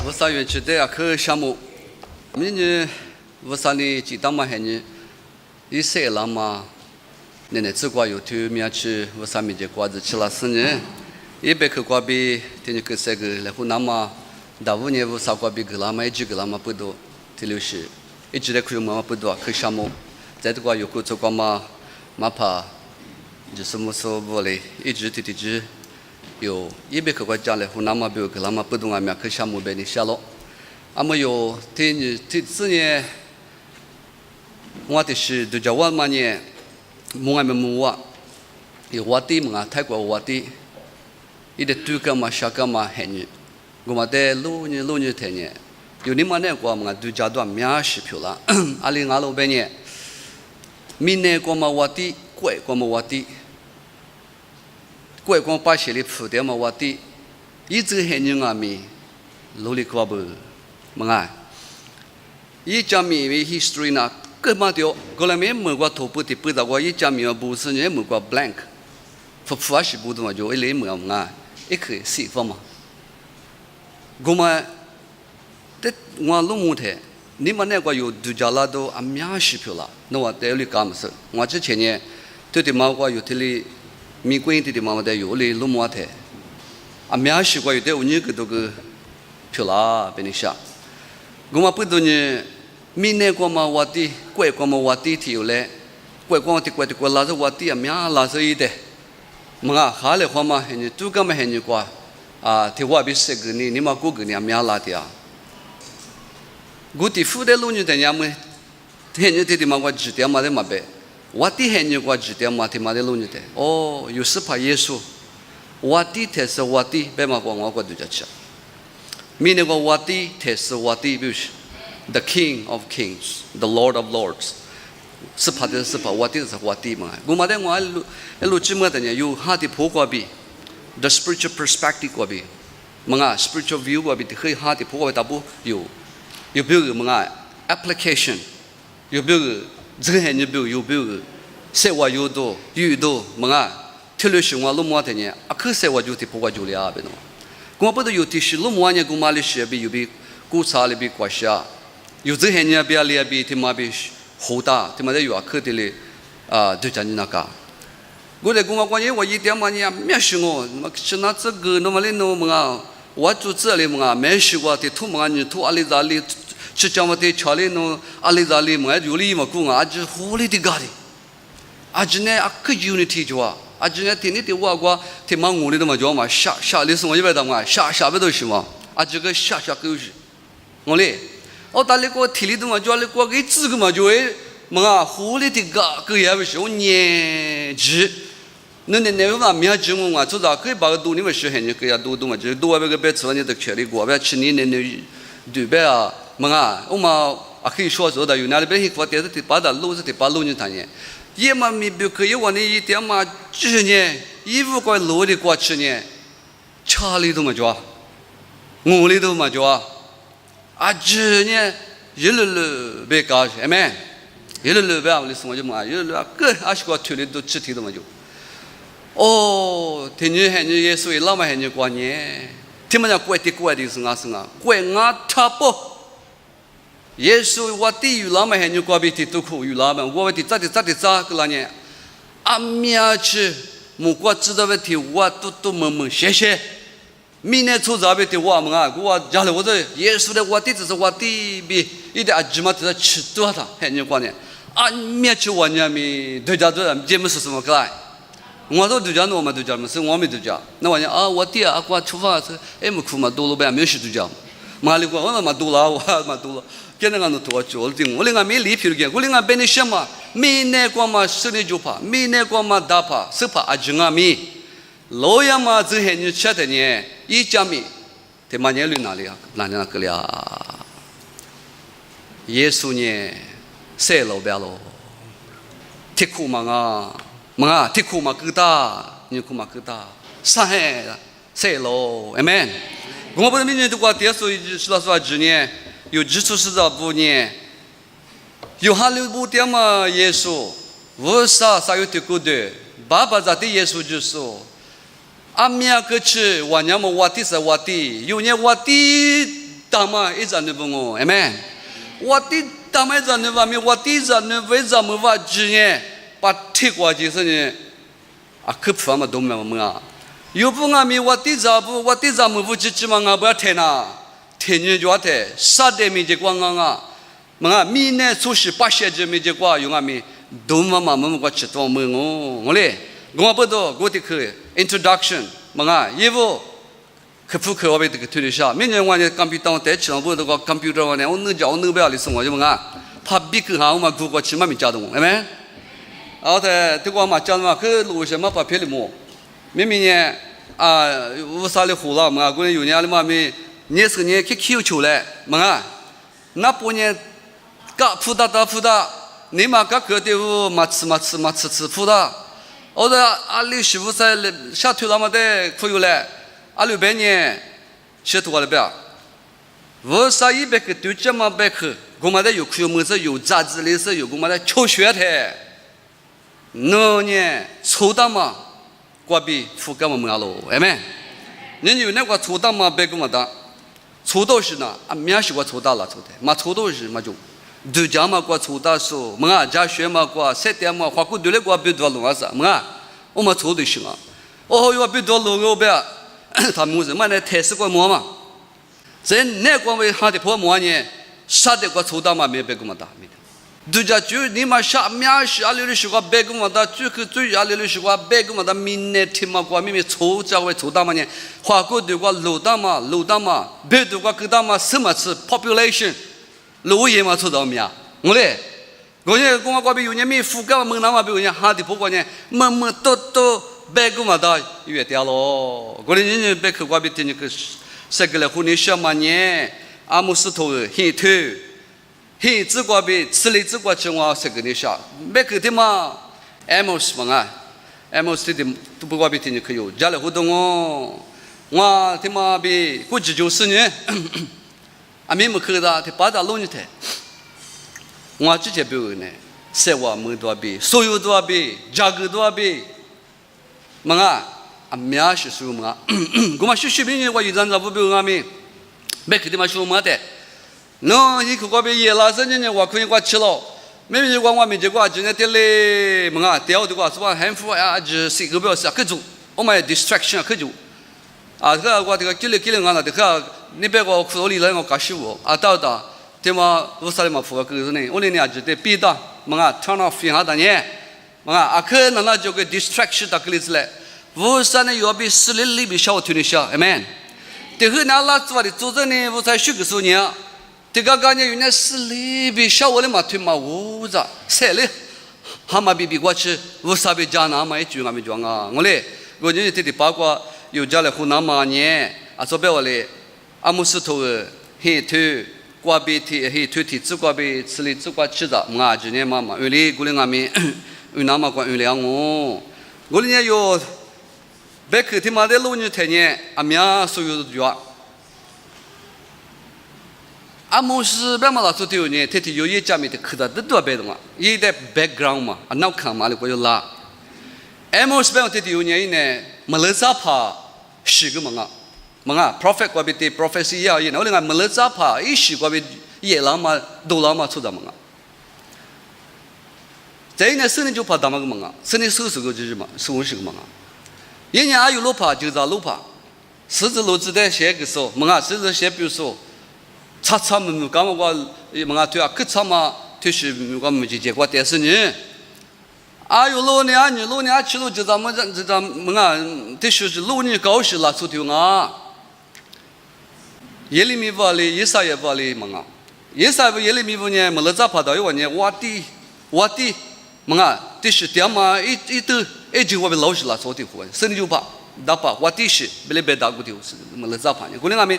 我上园区的去项目，明年我上的几档嘛还呢，一岁了嘛，奶奶只管有头面去，我上面就挂着去了4年，一百去挂比，天天去3个，然后那么大5年我上挂比去了嘛，一直去了嘛不多，第6是，一直在去嘛不多，去项目，在这个有过做过嘛，嘛怕，就是么说不嘞，一直提提。有100个国家来湖南嘛，比如去那么不同面去项目被你下落，那么有今年我的是都叫我嘛呢，我们我有我的嘛，泰国我的，一点2个嘛3个嘛很呢，我们的路呢天呢，有你们那个嘛都叫做面试票了，2026年，明年我们我的贵我们我的。国光把写的铺的嘛，我的一直很牛啊咪，努力过不，么啊？一家咪为 history 呢，干嘛的？过来没摸过头部的，不知道我一家咪要不是呢摸过 blank， 不复习不懂就一来摸么啊？一可以写法嘛？我们这我弄木头，你们那个有度假啦都啊面试票了，那我得里干么事？我之前呢，对的嘛我有这里。米贵的嘛，我在有里弄么的，啊，面试过有的5年个都个票啦，别你想，我们不多呢，明年过嘛我的，过过嘛我的提有嘞，过拉着我的啊面拉着一的，么啊，下来话嘛，你都干嘛你过啊，提我比谁个你嘛过个你啊面拉的啊，我的富的路你在家么，天你的嘛我指点嘛的嘛呗。我的很牛过指点嘛，他妈的弄你的哦，有时怕耶稣，我的才是我的，别嘛过我过度假去。明年我的才是我的，比如 The King of Kings, the Lord of Lords， 是怕的是怕，我的是我的嘛。我嘛的我路怎么的呢？有哈的破过比 ，the spiritual perspective 过比，么啊 spiritual view 过比，可以哈的破过比，大不有比如么啊 application， 有比如。这个很牛逼，有比如，生活有多，么啊？铁路生活路么的呢？啊，可生活就得不过就了啊，别弄。我不都有的是路么呢？我买的是比有比，古茶的比国下，有这很呢比啊里比他妈比好大，他妈的有啊可的嘞啊，就讲你那个。我在我关键我一点嘛呢，没事我，是那这个那么的弄么啊？我就这里么啊？没事我的土么啊？你土阿里咋里？去讲我的桥里弄阿里咋里么？有里么讲啊？阿只火里的咖喱，阿只呢阿个 unity 就啊，阿只呢天天的我天忙我里的嘛就嘛下里是我一百多嘛下边都是嘛，阿这个下个是，我嘞，我打里个天里的嘛就里个给这个嘛就诶么啊火里的个也不是我年纪，那嘛没有我嘛，至少可以把个多你们学很个呀多嘛，就多那个别吃你的吃的过，别吃你对别啊。么啊，我嘛啊可以说的，有哪里边发点的把的路是的把路你谈呢？也嘛没别可以往那一点嘛，就是呢，衣服怪路的过去呢，车里头嘛就啊，我里头嘛就啊，啊这呢，一路路别搞，哎没，一路路别我的生活就嘛，一路路个还是个腿里头吃体的嘛就，哦，天女很女耶稣老嘛很女过年，天嘛讲怪的是啊，怪啊差不。耶稣我地有老么很牛，过比地都苦有老么，我的咋个了呢？阿面去，木瓜知道问题，我都懵谢谢。明年初咋别的我们啊，我家里我这耶稣的我地只是我地比一点阿芝麻在吃多少很牛过呢？阿面去我呢咪对家做节目是什么个来？我都对家我们对家嘛，是我没对家。那我讲啊，我弟啊，我出发是哎么苦嘛，多了呗，没有是对家。马里过我嘛多了，我嘛多了。现在俺都多久了？我另外没理皮了，我另外别你什么？没那个嘛，十年就怕，没那个嘛打怕，是怕阿舅阿咪，老样嘛，这些你吃的呢，一家咪，他妈年龄哪里啊？哪里那个了？耶稣呢，谁老别了？铁库嘛啊，铁库嘛够大，你库嘛够大，上海谁老？Amen。我不是明年都过点数，是说今年。有基础是咋不呢？有哈利不点嘛？耶稣，我啥有的过的，爸爸咋的耶稣就说，阿米亚个去，我娘么我的是我的，有年我的大嘛一阵的不我，amen。我的大嘛一阵的话咪，我的阵的为什么话只呢？把铁过就是呢，啊，可不嘛都没么啊。有不我咪我的咋不，我的咋么不只嘛我不要听呐，听你就听，啥的咪就光啊。mga mine sushi pashe je me je kwa yunga mi duma ma mu kwa chitwa mu ngole ngwa bodo go tik introduction mga yevo khfu khwa be tik thuri sha min ngwa ne computer te chang bodo ko computer wa ne on ja on ba li song wa mga pha bi ku ha ma gu ko chi ma mi ja dong amen a de de kwa ma ja ma ke lu sha ma pa phe li mo min min ne a wu sa le hu la mga go ne yu ne ali ma mi ne se ne ki ki chu le mga na po ne噶负大，你嘛噶个的嘛吃负大，我的阿里师傅在下头那么的可有嘞，阿里边呢，写多了不要，我啥一百个都这么百个，我们的有可有么子有杂志类似有我们的求学的，那呢抽大嘛，挂比富干嘛喽，哎没？人有那个抽大嘛百个嘛的，抽到是呢，啊面是我抽大了抽的，嘛抽到是嘛就。do jama kwa chuta so mga ja shwe ma kwa setya ma khwa ku dule kwa bidwa lo asa mga o ma chodu shinga o yo bidwa lo go ba ta mu ze ma ne tes kwa mo ma zen ne kwa we ha de pho mo ne sa de kwa chuta ma me be ku ma da mi do ja chu ni ma sha mya shi ali lu shi kwa be ku ma da chu ku chu ali lu shi kwa be ku ma da min ne thi ma kwa mi me chu ja we chuta ma ne khwa ku de kwa lo da ma be de kwa ku da ma sma chi population路也嘛出到咩啊？我嘞，我呢，我嗰边有呢咩副干嘛那嘛边有呢，哈的不过呢，么都白个嘛da越掉咯。我嘞人白去嗰边听那个这个嘞，湖南小嘛呢，阿姆斯头黑头，黑子嗰边吃嘞子嗰吃我这个呢下，白去的嘛，amos 嘛啊，amos 的都不嗰边听那个有，家里活动哦，我他妈比估计就是呢。阿明们看到，他把他弄进去，我直接表呢，生活门多比，所有多比，价格多比，么啊，阿面是说么啊，我们学兵我有阵子不表阿明，没看到嘛说么的，喏，你看嗰边野拉生呢，我可以我吃了，没没我没结果，今天点嘞么啊，掉的话是吧，幸福啊，就是个表示可做，我们 distraction 可做，啊，这个我这个积累我那这个。你别个苦里来我搞师傅啊，到的，对嘛？我啥里嘛付个个呢？我连伢子得逼的，么啊 ，turn off 下的呢，么啊，阿克那就个 distraction 的个例子嘞。我啥呢？要比死里比小推的小 ，amen。这个那拉子话的做着呢，我才学个数呢。这个感觉原来死里比小我的嘛推嘛我着，谁嘞？蛤蟆比过去，我啥比家那嘛一句俺没讲啊，我嘞，我就是这里八卦有家嘞湖南嘛呢，啊，说别我嘞。阿姆斯头黑头瓜比提黑头提子瓜比吃里子瓜吃的，我今年妈妈原来过来俺们有那么关原来我呢有别个他妈的老年太年阿面所有的药，阿姆斯别嘛老做丢呢，他有一家没得看到都多别的嘛，一点 background 嘛，啊那看嘛的过就拉，阿姆斯别嘛他有呢，马来西亚怕是个嘛啊。么啊 ，prophet 嗰边的 prophecy 呀，然后另外马来西亚怕一时嗰边野狼嘛、斗狼嘛出的么啊，这呢生呢就怕他们个么啊，生呢收拾个就是嘛，收拾个么啊，人家还有路怕就找路怕，狮子路子的写个说么啊，狮子写比如说，叉叉么干嘛个么啊对啊，可叉嘛就是我们就结果但是呢。啊，有老年啊，你老年去了就咱们么啊，这就是老年高兴了，出头啊。耶利米话里，以赛亚话里么啊？耶利米话呢，么来咋拍到一话呢？我的么啊？这是点嘛？一都一句话被老实了，说的话，生就怕，打怕我的是，别来别打过的是么来咋拍呢？过来俺们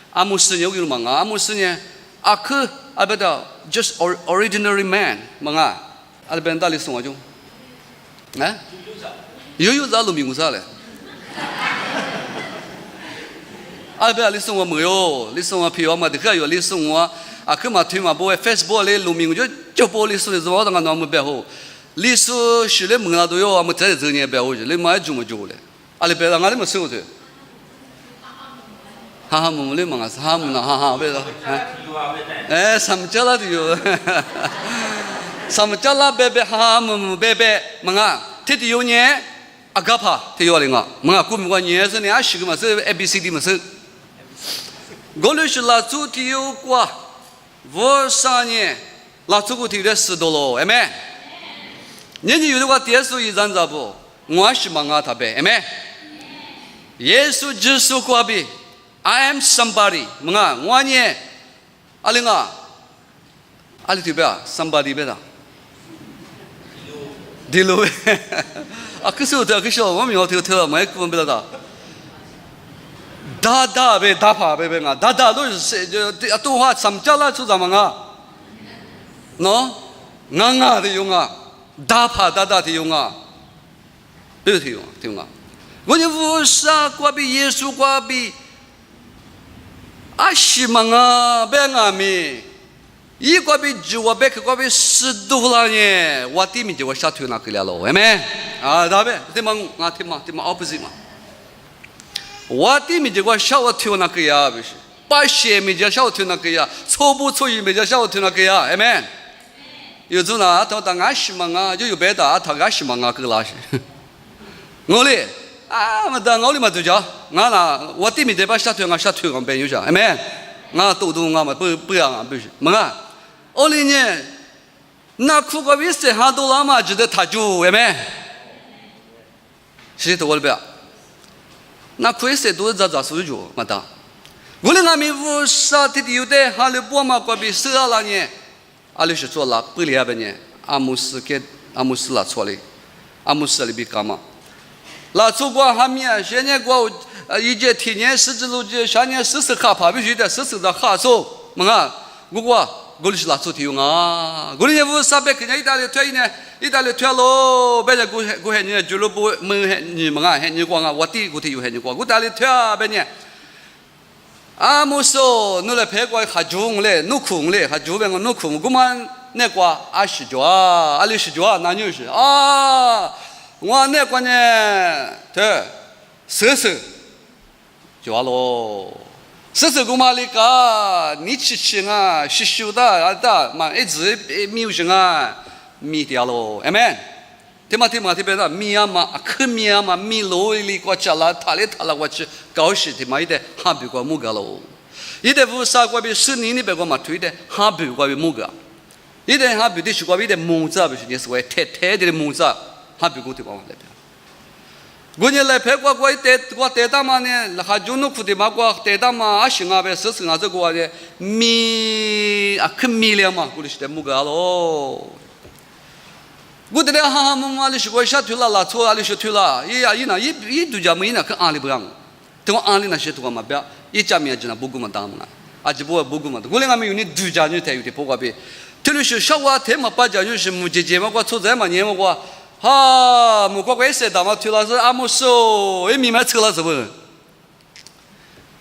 阿姆斯有个么啊？阿姆斯呢？阿克阿不的 just ordinary man 么啊？阿边大里送我就。啊？有啥路名啥嘞？啊，不要你送我没有？你送我票嘛？这个有你送我啊？去嘛推嘛？不会 Facebook 嘞路名就播你说的是我当个那么白好。你说是嘞门那都有我们这年白好去，你买就么就嘞？啊，你别让俺们收的。哈哈木的嘛是哈木那哈哈别的，哎，什么叫了的哟？什么叫了别别哈哈木别别嘛啊？这的有呢，阿嘎帕这有的嘛，嘛古米话呢是呢阿西个嘛是 ABCD 嘛是，我们是拉主的有过，我上年拉主个的的10多了，哎没？你有的话电视一张咋不？我是嘛啊他呗，哎没？耶稣基督过比 I am somebody 么啊我呢阿玲啊阿里对不呀 somebody 别的第六啊可是我们要跳没顾不了的大呗大怕呗啊大都是就都话什么叫了出怎么啊喏啊的用啊大怕大的用啊别的用啊我就无啥过比耶稣过比阿西嘛啊别啊咪一过比就我别过比10多了呢我地面就我下推那个了咯哎没啊大呗对嘛啊对嘛 opposite 嘛我地面就我下我推那个呀不是把鞋面就下我推那个呀错不错一面就下我推那个呀哎没有种呢他当阿西嘛啊就有别的他阿西嘛啊个拉是我嘞啊，嘛当我哩嘛就叫，我那我对面这把下推我边有啥，哎没？我都我嘛不让啊，不是，么啊？我哩呢，那苦个为啥哈都拉嘛，觉得他就哎没？是多了不？那苦些都是咋收入嘛当？我哩俺们无啥的有的，哈哩不嘛个比谁了呢？阿哩是做了不了不呢？阿姆斯啦错哩，阿姆斯哩比干嘛？那祖国还没啊，现在过一节天年十字路节，下年40卡怕必须得40的卡数，么啊？我是拉出题用啊，我哩无啥别看人意大利退呢，意大利退咯，别人我喊你俱乐部没喊你么啊，喊你光啊，我第我有喊你光，我意大利退啊别人。啊，没说，你来拍过还中嘞，弄空嘞，还中边个弄空，我们那个20角啊，20角啊，那就是啊。我那个呢，对，40就完咯。40公嘛那个，你吃啊，修的啊的，嘛一直没有什啊，米掉咯，哎没？对嘛，特别的米啊嘛，可米啊嘛，米罗里过吃了，他了过去，搞事的嘛，一点哈比过木个咯，一点无啥过比10年里边过嘛推的，哈比过比木个，一点哈比的是过比的木子，不是你是为太的木子。哈比古地方来拍，我呢来拍我带他嘛呢，还就弄苦的嘛，我带他嘛，啊行啊呗，40啊这个的米啊可米了嘛，我就是在木个咯。我这里哈嘛哩是我下推了啦，错啊哩是推了，一度假没那可安利不让，等我安利那些图嘛不要，一家面就那不够嘛当嘛，啊就不够嘛，我连俺们有你度假就才有的不过呗，这里是小娃天嘛把家就是木姐嘛，我错在嘛年嘛我。哈，木瓜怪谁的嘛？推了是阿木手，一米买车了是不是？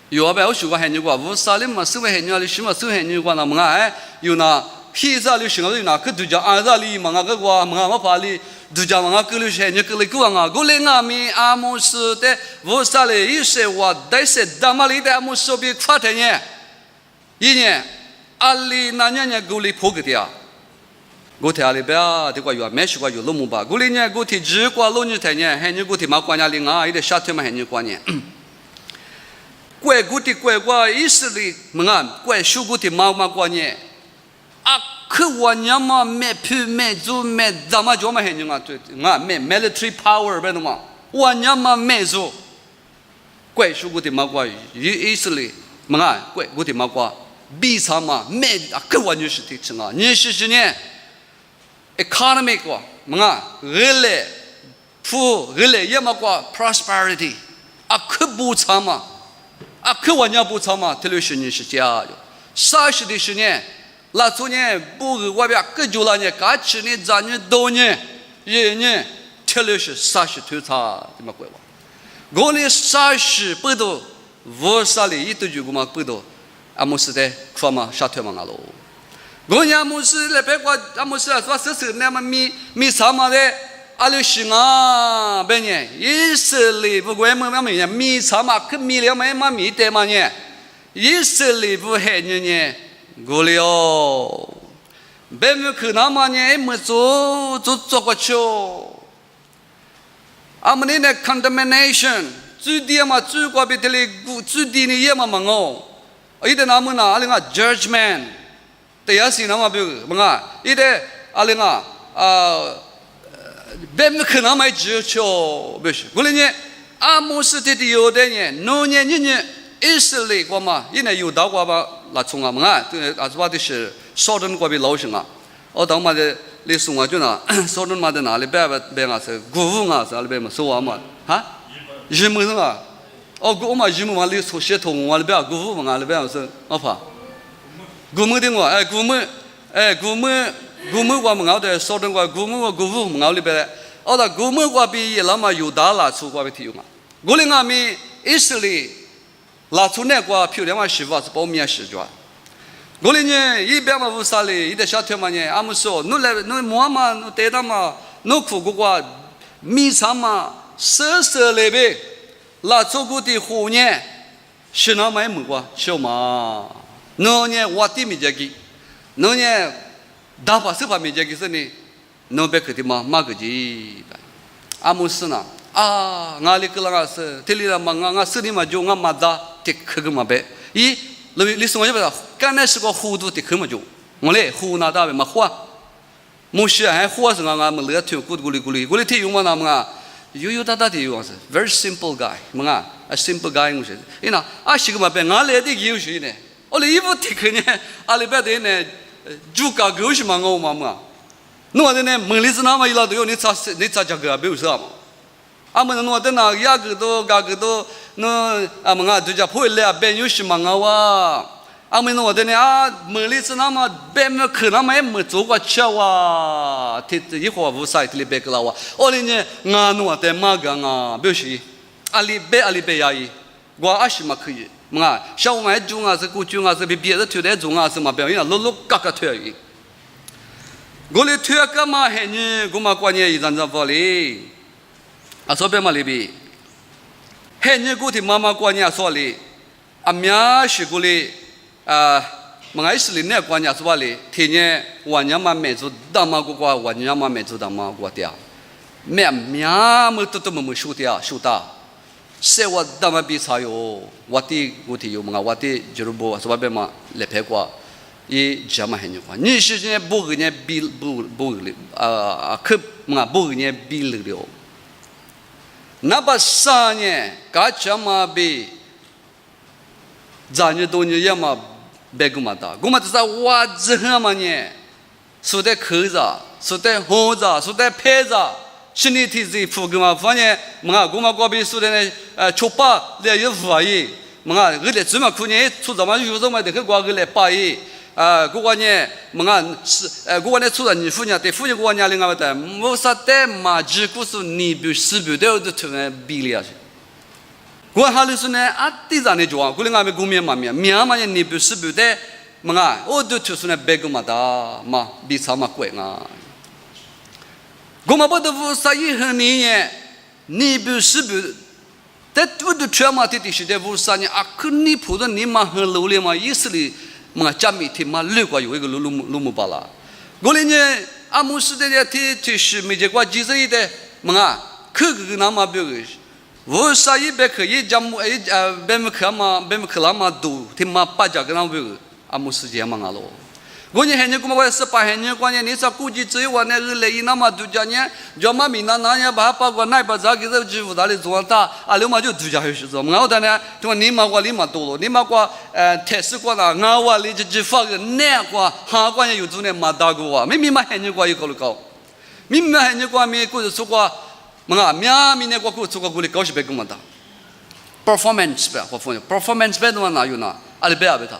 有啊，我学过汉语话，无啥的嘛，手会汉语啊，你学嘛手汉语话那么哎，有那黑啥的学啊，有那个都叫安啥的嘛，个话嘛，我怕你都叫嘛，个里汉语个里个啊，个里阿米阿木手的，无啥的，有些话但是大马里的阿木手比快点呢，一年阿里那年个里破个的啊。我听阿里边啊，这个有没学过有老木吧？我里呢，我听只过老年台呢，还你我听嘛关家里啊，有点夏天嘛还你关呢。怪我的怪我意思里么啊？怪修我的嘛关呢？啊，可我娘嘛没皮没做没怎么就嘛还你啊？对啊，没 military power 呗嘛，我娘嘛没做。怪修我的嘛关意思里么啊？怪我的嘛关，比啥嘛没啊？可我女士的吃啊，你是呢？economic quoi manga rele fu rele yama quoi prosperity akbu chama akwanya bu chama television ni shi jia sa shi de shi ne la zu ne bu ge wa bia ge ju la ne ga chi ne za ne do ne ye ne television sa shi tu cha de ma gui wa go ne sa shi bu do wo sa li yi tu ju gu ma bu do amus de kwa ma sha tu ma nga lo我家牧师来别个，阿牧师说是那么米啥嘛的，阿里是啊，别呢，以色列不管么米啥嘛，可米了嘛米得嘛呢，以色列不黑人呢，过了，别们可那么呢，没做过去。阿们呢 condemnation， 最低嘛最过比这里最低呢也嘛忙哦，一点那么那阿里个 judgment， 对呀是那么比么个，一点阿里个别们可能没知道，不是，过来呢，阿姆斯特的有的呢，农业呢，以色列过嘛，因为有到过嘛，那从啊么啊，对，阿是话的是少人过比老生啊，我当嘛的。你送我就那，少人嘛在哪里别啊是古物啊是哪里别嘛收啊嘛，哈？日本人啊，哦古嘛日本嘛你从血统我里边古物嘛里边是，我怕，古物的我古物我们搞的少人我古物嘛里边，哦那古物我比那么有大啦出我比提用啊，我哩我们以色列拉出那个漂亮的媳妇是包面是着。过来呢，一边嘛乌沙哩，一点小天嘛呢，阿姆说，侬来侬摸嘛，侬带他嘛，侬苦过个米肠嘛，色那边，拉做过的货呢，是那买么个，小嘛，侬呢我的没这个，侬呢大把是把没这个是呢，侬别个的嘛，马个鸡，阿姆说呢，啊，俺里个那个是，这里啦嘛，俺手里嘛就俺妈的，这可个嘛呗，咦。你送我一个，刚才是个糊涂的，根本就我嘞糊那大为嘛花，没事还花是俺们乐天咕哩天用嘛那么啊，有大的用是 ，very simple guy， 么啊 ，a simple guy 我说，因那啊是个嘛别俺来的有些呢，我嘞衣服贴个呢，阿里边的呢，就搞狗是嘛我嘛，侬的呢门里是那么一老都有你咋这个没有啥嘛。阿们侬的那雅个都嘎个都，侬阿们啊就叫破了变有什么啊哇？阿们侬的呢啊，门里是那么变么可那么也没做过吃哇，这一会儿无晒里边个啦哇，我哩呢俺侬的嘛个啊，表示阿里边呀伊，我阿是嘛可以，嘛小我们种啊是古种啊是比别的推来种啊是嘛表现路嘎嘎推伊，我哩推个嘛还呢，我嘛关键一张发哩。啊，说别嘛里边，黑人古的妈妈过年说哩，阿苗是古哩马来西亚过年说哩，天年我娘嘛没做，大妈过过我娘嘛没做，大妈过掉，苗么都没收掉，收到，是我大妈比才有，我的古的有嘛，我的就是不说别嘛来拍过，也这么黑人过，你是呢不给人比不可嘛不给人比了。那把三年，嘎这么比，咱们多年也嘛别个嘛大，我们就是哇这样嘛呢，说的口子，说的红子，说的牌子，身体体质肤个嘛，反正嘛，我们这边说的呢，吃饱了有福气，嘛，我来这么苦呢，出怎么有什么的个我来把伊。过年么过年出了你父娘对父娘过年另外的，没啥的嘛，只顾是你比四比都突然比了去。我还是说呢，第三年就过年俺们过年嘛你比四比的，我都就是呢别个嘛的嘛，比啥嘛贵啊。我们不得不啥一很年，你比四比，但我都全嘛的是在五三年可你普通你嘛很努力嘛，意思里。家每天嘛累过有一个路木巴拉，过来呢，阿姆斯的天是没结果，几岁的可个那么别个，我啥也别可以讲别么可那么多，天嘛八家个那别个，阿姆斯这嘛阿罗。我呢，现在我们18年过年，你说估计只有我那个来那么多家呢，叫嘛民那也把过那把咋给这支付到的做大，另外就度假有时做，我的呢，就你嘛过多了，你嘛过特殊过那，我哩就发个那过，哈过呢有做呢嘛大个哇，明嘛现在过一个了高，明嘛现在过没过做过，明年过做过过哩高是别个嘛大 ，performance 别的嘛哪有呢？阿里别他。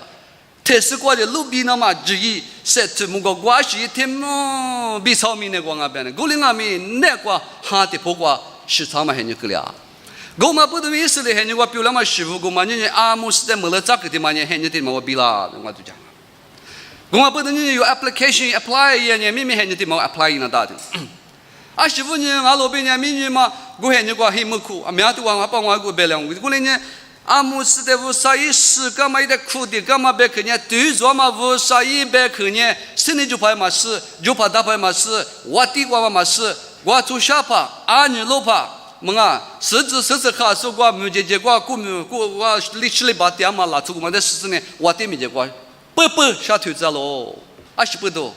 特殊过的路边那么注意，设置某个关系，天么比草民那个那边的，古里那边那个哈的不过市场嘛很牛个了。我们不同意思的很牛个，比如嘛师傅，我们人阿姆斯的没了咋个的嘛，人很牛的嘛我比啦，我就讲。我们不同意有 application apply 一样，明明很牛的嘛 apply 那大的。师傅呢，俺老板呢，明明嘛，我很牛个很没苦，明天我帮我个别两，我里呢。阿姆斯的乌沙伊是干嘛的苦的干嘛别可呢？对着嘛乌沙伊别可呢？是你就怕嘛是，就怕打怕嘛是，我地瓜嘛是，我做下怕，阿你路怕，么啊？甚至卡说我没结果，我历史里把点嘛拉出嘛的事呢，我地没结果，不下头子喽，阿是不多，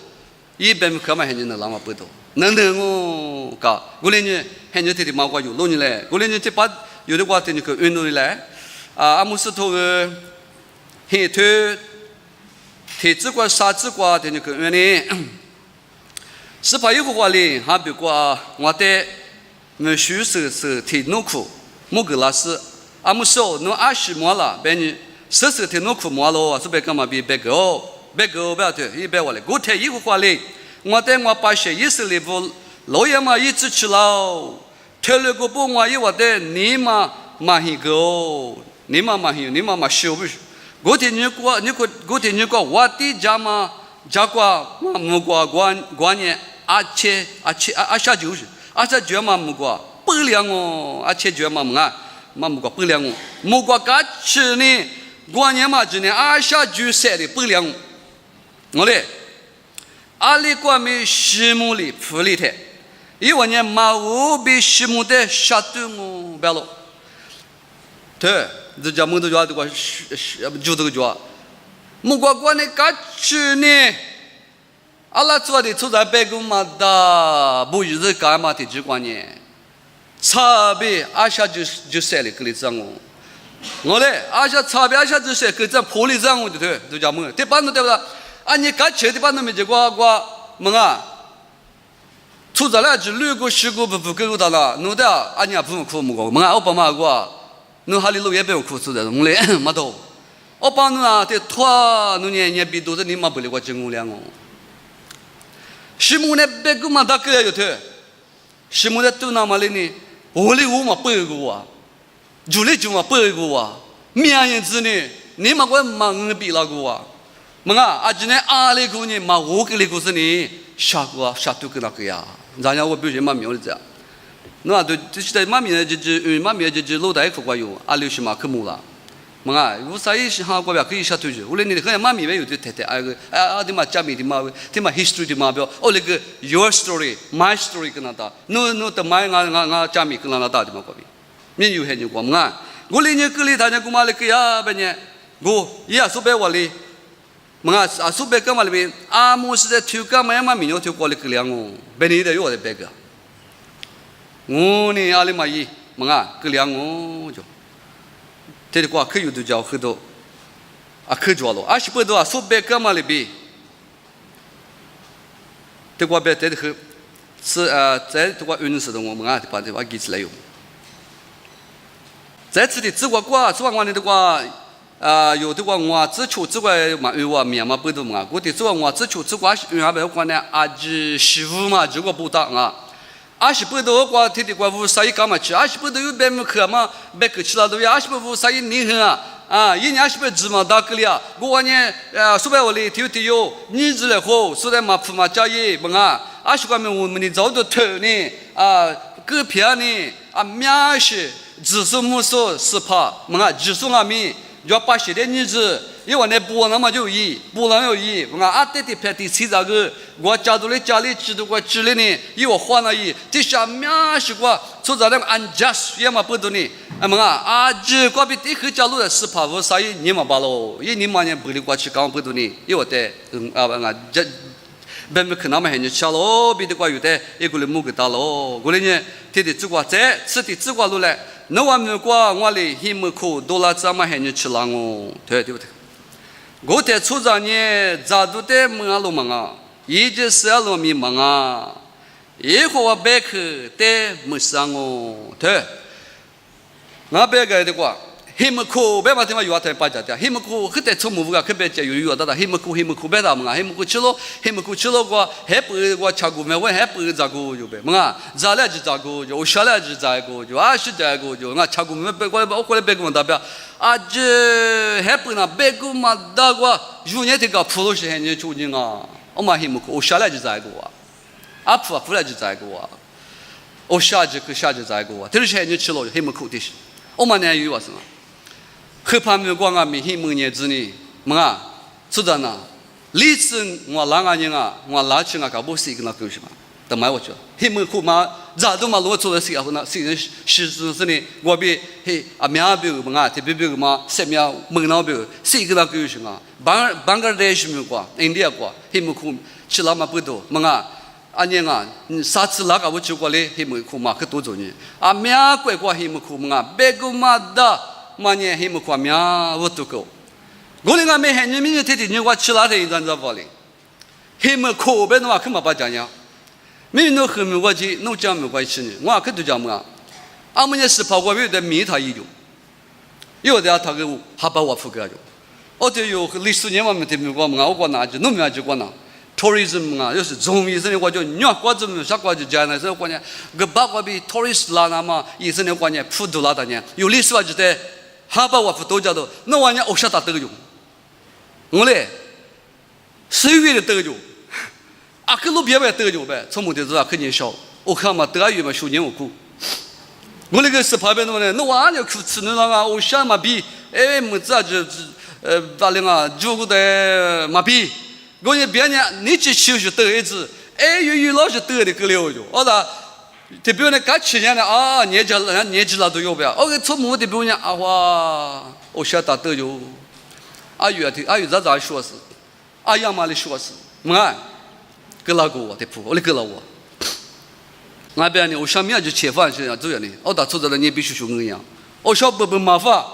一般可嘛很多人拉嘛不多，能哦，嘎，过来呢，很多天的嘛我有弄你来，过来呢这把有的话天就可运动来。阿姆斯托个黑头铁子瓜、沙子瓜的那个原因，是怕有个话哩，还比过我的没学是铁农苦，木个老师，阿姆说侬20毛了，别你是铁农苦毛了，是别干嘛别个不要的，一别话哩，我听一个话哩，我把些意思里不老爷嘛一直吃了，听了个不我一话的你嘛一个。你妈妈修不？我听你过，我的家嘛，家过木过过年，阿下就嘛木过不良哦，阿切就嘛木啊，木过不良哦，木过干吃呢，过年嘛今年阿下就晒的不良，我嘞，阿里过没西木里铺里头，因为呢马乌比西木的下头我别了，对。这家木头家这个就这个家，木瓜瓜呢，干吃呢，阿拉做的出在白宫嘛的，不一直干嘛的机关呢？差别阿下就晒了，给你讲哦，我嘞阿下差别阿下就晒，给这破里讲我就对，这家木，这班子对不啦？啊，你干吃的班子没结果么啊？出在了就六个10个不够的了，弄的啊你也不苦木瓜，么啊我爸妈过。侬哈里路也不用苦吃的，我嘞没多。我帮侬啊，这拖侬年比多的你嘛不离我进屋两哦。西木呢别个嘛大个有头，西木呢都那么哩呢，我哩我嘛不个啊，就哩就嘛不个啊，明眼子呢，你嘛我忙比那个啊，么啊，今年阿里个呢嘛我个哩个是呢，下都个那个呀，然后我表现嘛苗的这样。那对，就是在妈咪的就老大一块瓜有，阿六是嘛去木了，么啊，我啥意思哈？我不要可以下头去，我连你可能妈咪没有就太太，的嘛家里的嘛history 的嘛表，哦那个 your story my story 跟那打，no 的 my 俺家里跟那打的嘛过比，没有很牛过么啊？我连你个里他家姑妈的个呀，别呢，我也说白话哩，么啊说白干嘛哩边，阿姆是在推干嘛嘛民谣推过来个两哦，别你的有的别个。我呢，阿里嘛伊，么啊，个两我就，这里瓜可有的叫很多，啊可着了，20多啊，说白干嘛里边，这瓜别这里很，是在这瓜运势的我们啊，把这瓜给起来用。在此的这瓜我的瓜，有的瓜我只求这瓜嘛有我面嘛不多嘛，我的这瓜我只求这瓜有啥别瓜呢？啊，就媳妇嘛，这个不当啊。20多瓜天天瓜乌啥也干嘛去？20多有别么可嘛？别个去了都要20乌啥也厉害啊！一年20芝麻大个了，我呢说白话哩，有你子来好，说的嘛铺嘛家业么啊？20块我们的早都头呢股票呢面是指数木数是怕么啊？指数米要把些的日子。因为呢，不那么就不能有我阿爹的拍的谁这个，我家里知道我知了呢，因为我换了这下面是我做在那个unjust也嘛不多呢，这个比这个家路的是怕我啥也你嘛罢了，因你嘛呢不离过去刚不多呢，因为的这。别没可能嘛，很多吃了，别的瓜有的，一个人木个大了，过来呢，天天吃瓜在吃的吃瓜路来，那我们瓜我嘞很没苦，多了咱们很多吃了哦，对不对？我在出长呢，咋都得忙啊，忙啊，一直是要忙咪忙啊，一会儿白去得没上哦，对，我白个的瓜。黑木苦，别嘛他妈有他巴家的，黑木苦，很多从木个特别就有的，黑木苦别的嘛，黑木苦吃了个，还不我吃过没？我还不咋个就呗，嘛，咋了就咋个就，我下来就咋个就，20咋个就，我吃过没？我过来别个嘛代表，这还不那别个嘛大个，有年这个普罗是很年出人啊，我嘛黑木苦，我下来就咋个啊，普来就咋个我下就咋个，这是很年吃了黑木苦的是，我嘛呢有什么？何怕没光啊？没黑梦年子呢？么啊，是的呢。历史我哪个人啊？我哪去啊？搞不是一个那狗什么？等买我去，黑梦苦嘛，咋都嘛罗做的时候呢？是是呢，我比嘿啊苗表么啊？特别表嘛，什么蒙那表，是一个那狗什么？Bangladesh 没过，India 过，黑梦苦吃那么不多，么啊？啊年啊，上次那个我去过嘞，黑梦苦嘛，可多少年？啊苗怪过黑梦苦么啊？别个嘛的。嘛年黑木夸苗我都够，我那个没黑你明天天我吃哪天一张照发嘞？黑木口边的话，可嘛不讲呀？明天黑木我去，弄讲没关系呢。我可都讲么？俺们也是跑过去的米他一用，有的他给我还把我覆盖住。我就有历史年我们听没过嘛？我过哪去？弄没去过哪 ？tourism 啊，就是中医生的话就鸟瓜子啥瓜子讲呢？所以关键个八卦比 tourist 啦那么医生的关键普渡啦的呢，有历史话就在。哈巴我不都叫做，那玩意儿我晓得得用，我嘞，谁为了得用？啊，个路边边得用呗，从目的是吧？肯定少，我看嘛得用嘛，修年我苦。我那个是旁边的呢，那玩意儿苦吃那个，我想嘛比，哎，么子啊就把那个如果的嘛比，我也别人你去休息得一次，哎，有老是得的个了就，我说。特别呢，刚去年的啊，年纪了都有不要。我从目的别人啊哇，我晓得都有。阿有咋说是？阿样嘛的说是，么？给那个我的铺，我的给了我。那边呢，我上面就吃饭去这样的，我打出来了，你必须学我一样。我小伯伯麻烦。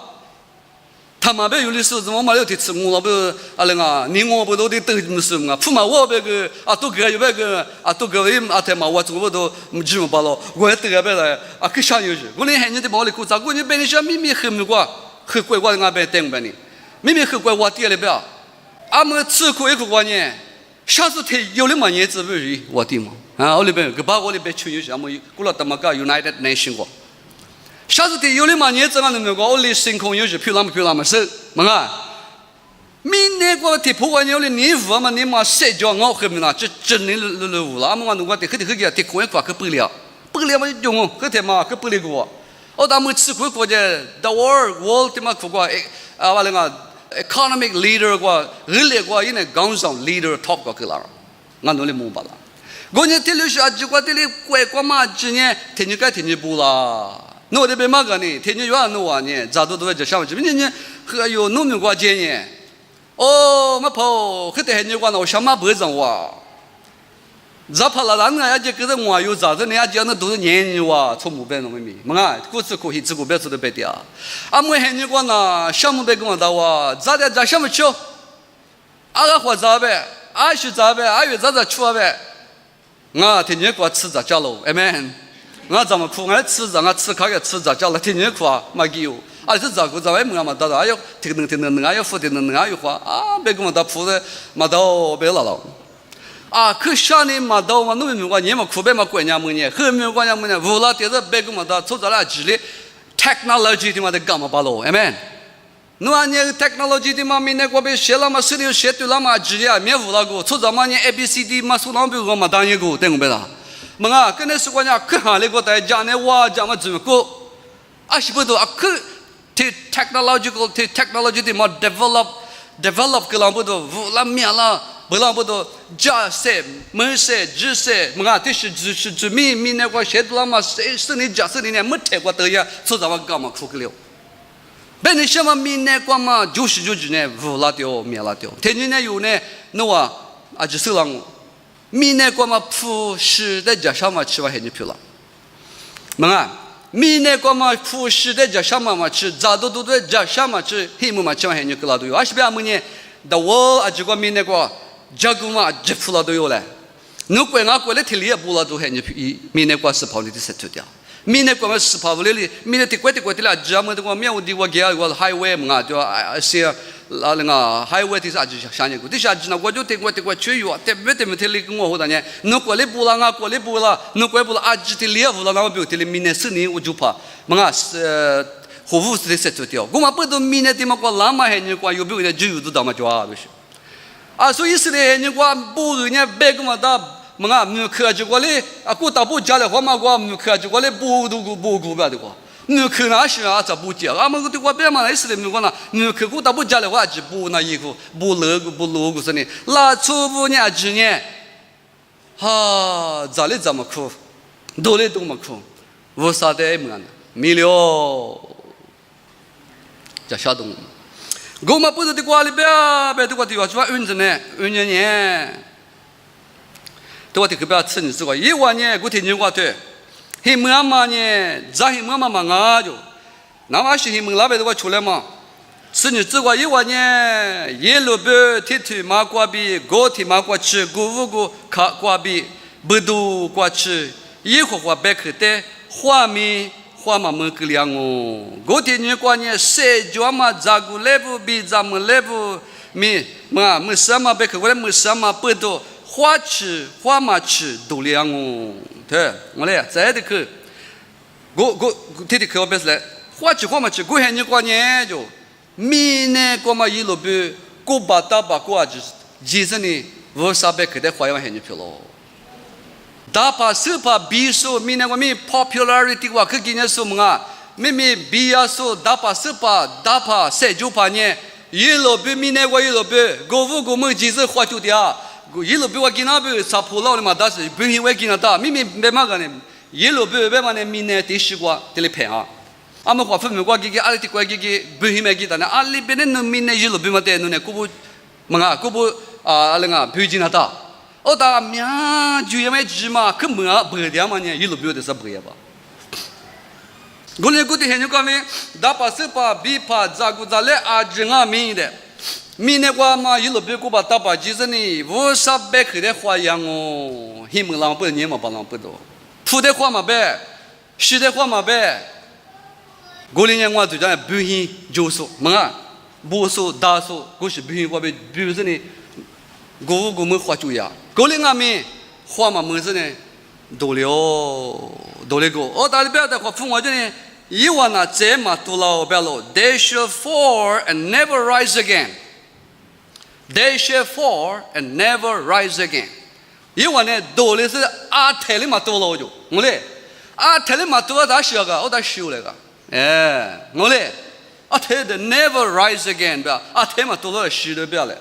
他妈别有的时候，我妈有的吃我那边啊那个，你我不都得等么事嘛？父母我别个啊，都给有别个啊，都给啊他妈我做不都几么巴了，我也得个别来啊，可想有些。我那孩子的毛里苦咋？我那边的小秘密很没瓜，很乖乖的那边等呗你，秘密很乖我爹了不要，俺们吃苦一个过年，下次他有的嘛年子不是我爹嘛啊，我那边个把我那边去有些，俺们过了他妈个 United Nation 过。下次的有的嘛年子俺们讲，我的星空有时漂亮嘛是，么啊？明年过的破完有的年五嘛，你嘛社交我后面啦，这真的了，俺们讲我的很给他空一块可不了嘛用哦，可他妈可不了个，我咱们吃苦国家 ，the world 他妈苦过，啊完了个 economic leader 过，人类过，因为刚上 leader top 过去了，俺努力摸巴了，我呢这里是啊，就过这里乖乖嘛，今年天天该天天补啦。我这边嘛个呢，天天有俺弄啊呢，咋都在想这边呢，还有农民国家呢，哦，嘛跑，可得还你管我想嘛不让哇，咋跑了？咱俺家给人我有咋子？人家讲那都是年人哇，从木边弄的米，么啊，过吃可以，吃过别吃的别的啊。俺们还你管呐，项目别跟我打哇，咋的咋项目去？俺个活咋呗？俺是咋呗？俺有咋去呗？我天天给我吃咋家喽，哎们。我怎么苦？我吃着，我吃开个吃着，叫了天天苦啊，没给有。啊，是咋个？咋还没俺们到的？哎呦，听能，哎呦，付的能，哎呦话啊，别跟我打铺的，没到别了了。啊，可想你没到嘛？农民我你们苦别嘛过年么呢？后面过年么呢？无了，但是别跟我打，做着了机里 technology 的嘛得干嘛巴喽？哎们，侬啊你 technology 的嘛，明年过别学了嘛，手里学对了嘛，机里啊没无了个，做着嘛你 ABCD 嘛，手上别个嘛当一个，等我别啦。么啊，跟那是我讲，可哈那个在讲呢，我讲嘛怎么个？啊，是不都啊？可 technology 的嘛 develop 个啷不都？无啦面啦，不啷不都？加些、没些、只些，么啊？这是米那个学多了嘛？是你加是你呢？没听过的呀？做咱们干嘛苦个了？本来什么米那个嘛，就是呢，无啦掉，面啦掉。天天呢有呢，那啊就是让我。米那个嘛普世的家乡嘛吃完很就漂亮，么啊？米那个嘛普世的家乡嘛吃，咋都在家乡嘛吃，黑木嘛吃完很就个啦都有。而是别么呢？的我啊这个米那个家姑嘛这普啦都有嘞。侬怪俺过来天里也不啦都很就米那个是跑你的石头掉。米那个嘛是跑不了哩，米那的怪的啦，只么的我面我的我给我 highway 嘛啊，就些。那个还有问题是就想你个，这下子呢我就对我去有，对不对？你跟我说的呢？侬过来不了啊，过来不了，侬过来不了啊，只的猎物了，那我比如的明年10年我就怕，么啊是护肤是的设置掉，我们不都明年的嘛过那么还你过有比如的就有的到嘛就啊不是，啊所以是的你过不人家别个嘛打，么啊没科技过来啊，过大不家里话嘛过没科技过来不都不不不的过。你可那是啊，咋不讲？俺们对我别嘛来是的，你讲那，你可古他不讲的话，就不那一个不乐个不乐个是呢，拉出不年之年，哈，咋的怎么哭？多的多么哭？我啥的么呢？没了，这啥东？我们不是的瓜里边，别的瓜地方说运着呢，运着呢。对我的可不要吃你这个，一万年我听你话对，黑么嘛呢？咋黑么嘛啊就，那么是黑么那边的我出来嘛？吃你这个一万年，一路边铁腿马瓜比，高铁马瓜吃，过五个卡瓜比，不多瓜吃，一会儿白口袋，花米。花嘛么个两哦，我听你讲呢，谁叫嘛咋个来不比咱们来不米嘛么什么别个我来么什么不多，花吃花嘛吃都两哦，对，我来再的去，我天天去我别是来，花吃花嘛吃，我喊你讲呢就，米呢我嘛一路比，我把大把我就，其实呢，我啥别个的花样喊你去咯。Dapa sepa bisu mina kami popularity wa keginya semua. Mimi biya so dapa sepa dapa sejupanya. Yelo be mina wa yelo be. Govu gomu jize khwaju dia. Yelo be wa gina be sapula le madas be wa gina da. Mimi be magane. Yelo be mane mina tishwa telepea. Ama kwa femme kwa gigi aliti kwa gigi be me gida na ali be ne mina yelo be mate no ne kubu manga kubu alenga bujina da. 哦，大名就因为芝麻，可没白的嘛呢，一路标的是白吧？我那个的很有讲呢，大把是把比把咋个咋来啊，人啊民的，民的话嘛，一路标个把大把其实呢，我啥白去的花样哦，黑门浪不年嘛，把浪不多，土的花嘛白，湿的花嘛白，我那年我就讲不行就说，么啊，不说大说，我是不行我被比如说呢。我们花主呀，过年俺们花嘛么子呢？多了个，哦，大里边的话，父母就呢，一万呐，这嘛多了不了 ，They shall fall and never rise again. They shall fall and never rise again. 一万呢，多的是阿泰的嘛多了就，我嘞，阿泰的嘛多咋修个？我咋修来个？哎，我嘞，阿泰的 never rise again 不？阿泰嘛多了修的不了。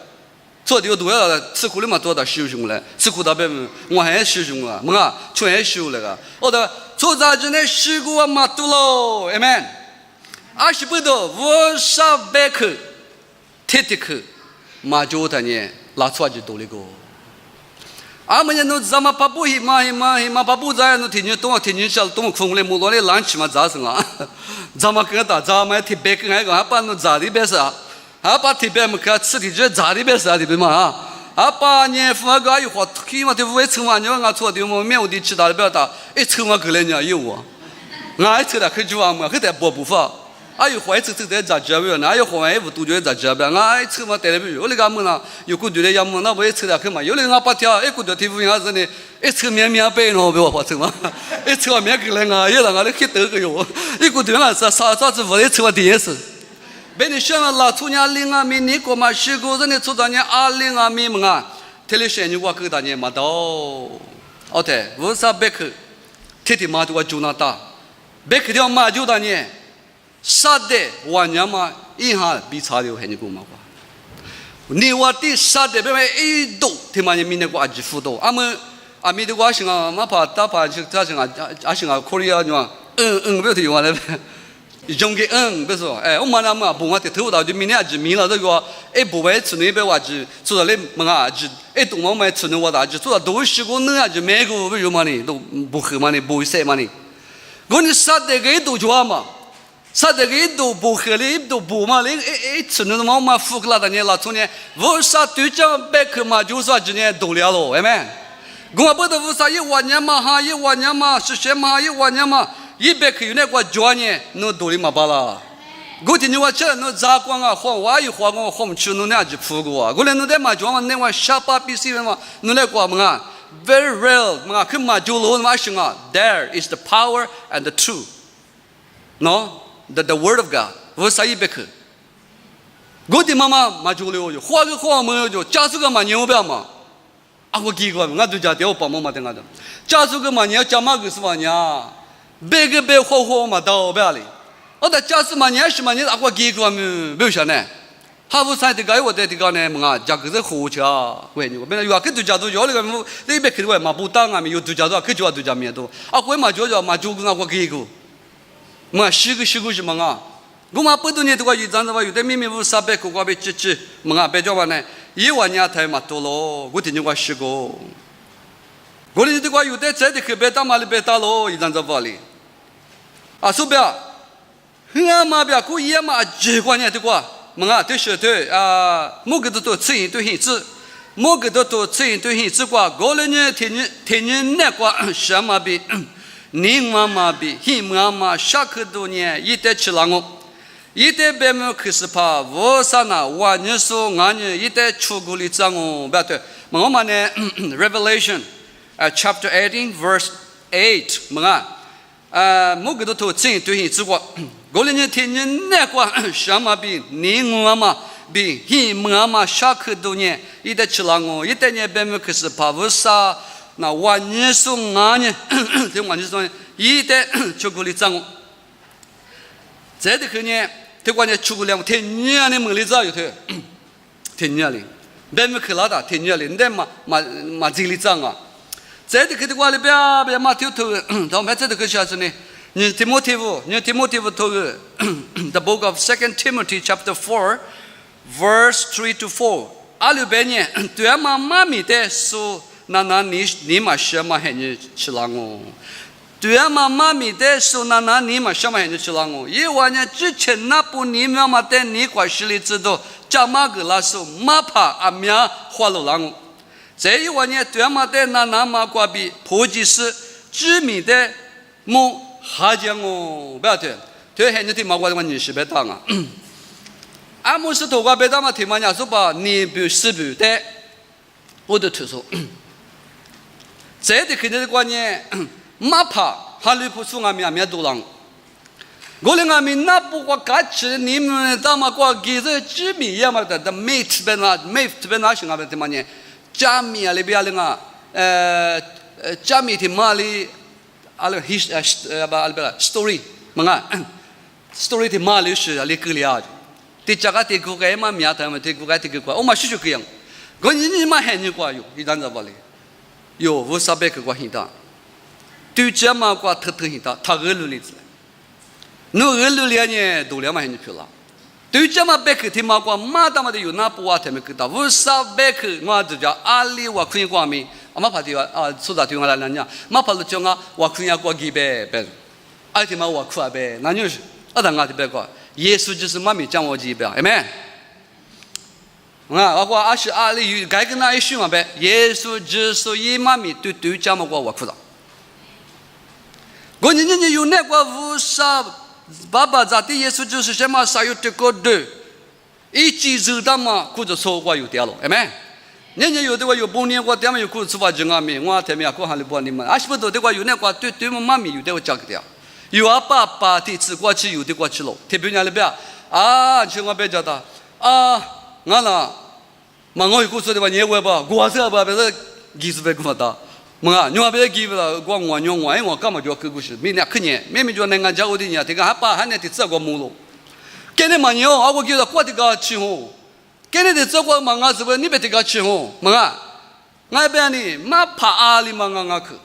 做的有多少吃苦的嘛多大修行了，吃苦大别我还修行啊，么啊，全修了个。我的做啥子呢？修过嘛多喽 ，amen。20不多，我上百口，天天口，嘛就他呢，拉出去多了个。俺们人都怎么把不嘛把不在，都天天东天天下东空嘞，木多嘞蓝起嘛咋生啊？怎么跟他咋么天白跟那个，还把那咋的别是啊？apa tiba muka吃的这咋的别啥的别嘛啊？apa呢？父母个有话，起码得为吃嘛，你话错的么？没有的吃的不要打，一吃嘛个人家有啊，俺吃的可就话嘛，可得不发，有话吃得咋吃不？那有话也不多就咋吃不？俺吃嘛得了不？有那个么呢？有个对的要么那我也吃的可嘛？有那个把条一个对天赋样子呢，一吃面白喏，别话吃嘛，一吃嘛面个人啊，有那个去得个哟，一个对俺是啥子我也吃嘛第一次。别你想啊，拉出年龄啊，你过嘛，十个人的出当年20啊，你们啊，特别是你我给当年嘛到，哦对，我啥别去，天天嘛就我就那打，别去掉嘛就当年，杀的晚年嘛，一下比差的很多嘛话，你我的杀的别一多，他妈你明天我就辅导，俺们明天我想啊，嘛怕打怕就咋想啊，Korea 你嘛，不要提我来。用个不是我们那么不我的头到就明年就明了这个不会吃那边话就做到嘞么啊就动物们吃那我大就做到都是个那就每个不有嘛呢都不喝嘛呢不晒嘛呢我你杀的个都就嘛杀的个都不喝嘞都不嘛嘞吃那么嘛服了的呢了从呢我杀对象别去嘛就说今年都了喽amen我不得我杀一万年嘛哈一万年嘛是什么一万年嘛一百克有那个专业，那多的嘛巴拉。我听你话吃，那咋光啊？黄我有黄我黄吃，那那就铺个啊。我来那在嘛讲嘛，那话下巴比谁嘛？那来过嘛啊 ？Very real 嘛，看嘛就罗嘛行啊。There is the power and the truth. No, the word of God. 我啥一百克？我的妈妈嘛就了，花个花没有就，家属个嘛牛不要嘛。啊，我几个，我就家掉爸妈嘛的那种，家属个嘛你要家嘛个是吧你啊？别个别火嘛到不要哩， 어다 짜스마냐 시마냐 아과 기고하면 몇샤네 하부 사이드가 어때 디가네 뭔가 자그서 호차 왜니고 맨날 요 아그 두자도 요리가 뭐 레베 그거 마부당하면 요 두자도 그 좋아 두자면도 아고 마조죠 마조가 아과 기고 뭐 시그시 뭔가 고마 뻗더니 누가 유단다와 유대미미부 사베 고가베 찌찌 뭔가 배줘봐네 이와냐 타이마토로 고티니가 시고 고리들과 유대 제대 그 베타 말이 베타로 이단자발이 아수베 흐아마비아 고 이야마 제관이야 되고 뭔가 되셔도 뭐그도 또 츠인 또 힌즈 뭐그도 또 츠인 또 힌즈과 고르냐 테니네과 샤마비 닝마마비 히마마 샤크도니에 이때 칠랑고 이때 뱀을 크스파 워사나 와뉴소 가뉴 이때 추구리 장고 베트 뭐만에 Revelation chapter 18 verse 8 뭔가 뭐그도 또 츠인 또 힌즈과 고르냐 테니네과 샤마비 닝마마 비 히마마 샤크도니에 이때 칠랑고 이때에 뱀을 크스파 워사 나 완전히 아니 완전히 이때 죽을이 장고 제대 그냥 대관에 죽으려면 대년에 멀리자요 돼 대년이 뱀을 클라다 대년인데 마질이 장아 제대 그 대관에 배 마티오토 더 메세드 그 샤스네 니 디모티브 또 the book of 2 Timothy chapter 4 verse 3 to 4 알루베니 되마 마미데수 나나 니마 샤마 해니 칠랑오 되마 마미데수 나나 니마 샤마 해니 칠랑오 이와냐 지체나부 니마마데 니과 실리즈도 자마글라수 마파 아미야 화로랑오 제이와냐 되마데 나나마과비 보지스 지미데 모 하장오 베테 되해니티 마과만 니시베당아 아무스 도가 베다마 티마냐 소바 니부스부데 오드투소 제대 그들 관에 마파 할리푸숭아미 아미아도랑 고랭아미 나부과 같이 님은 담아과 기즈 지미 야마다 the mate 싱아베테마니 자미 알비알링아 자미 티말리 알레 히스 알베라 스토리 뭔가 스토리 티말리 시 알리클리아 티자가 티고가에마 미아타마 티고가 티고가 오마 슈슈크양 건이니마 해니과요 이단자발리 요 워사베크과 히다 뒤자마과 터터히다 타글룰리즈 노글룰리아니 돌려마 해니필라 뒤자마 베크 티마과 마다마데 요나포와 테메크다 워사베크 마드자 알리와 퀸과미 아마 파디와 소다 뒤응하라냐 마팔로 정아 와퀸야과 기베 베 아이티마 와쿠아베 나뉴시 아당가디 베과 예수 지스 마미 장워지베 아멘 아과 아시 알리 가이그나 이슈마베 예수 지수 이마미 뚜뚜 자모과 와쿠다 고니니 유네과 부사 바바 자티 예수 지수 셰마 사유트코드 이지즈다마 쿠조 소과 유디알로 아멘 년년 요데와 요 본년과 때문에 요 쿠스바 정아미 와 때문에 고 할리보니만 아시부도 데과 유네과 뚜뚜 마미 유데와 작대야 요 아빠 티츠과 치 유데과 치로 대변냐레베 정아베자다 나나 망어이 고소데 봐 예외봐 고아서 봐서 기스베구마다 뭐가 뇨아베 기브다 광와 뇨와 앵와 까마죠 그것이 미냐 크니 메미죠 내가 자고디냐 내가 아빠 한테 쓰고 무로 걔네 많이요 하고 기다 과디가 치호 걔네들 쓰고 망아서 니베티가 치호 뭐가 나베니 마파 알리 망아가크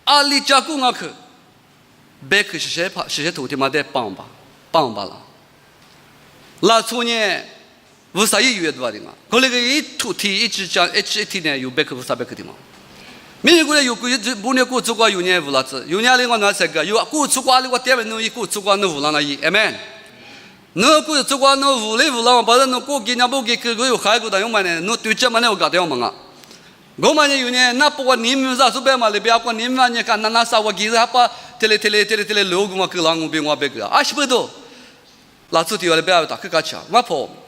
알리 자쿠가크 베크 시셰 도티마데 빵바라 라소니 무사히 유에도아리마 걸레가 이 투티 이치자 HT네 유베크 부사베크디마 미국의 요구 보내고 주과 유냐 불라츠 유냐링과 나세가 요구 주과리과 때문에 너 이고 주과는 불라나 이 아멘 너고 주과는 불레 불라 받아 놓고 기냐보기 그거 가고다 용만에 너 뒤자만에 오가 되어만가 고만에 유냐 나포가 님자 수베말레 비아과 님만에 간나나사와 기자 아빠 텔레 로그마 그랑고 빙와 베가 아시버도 라츠티와레 베아다 그가차 마포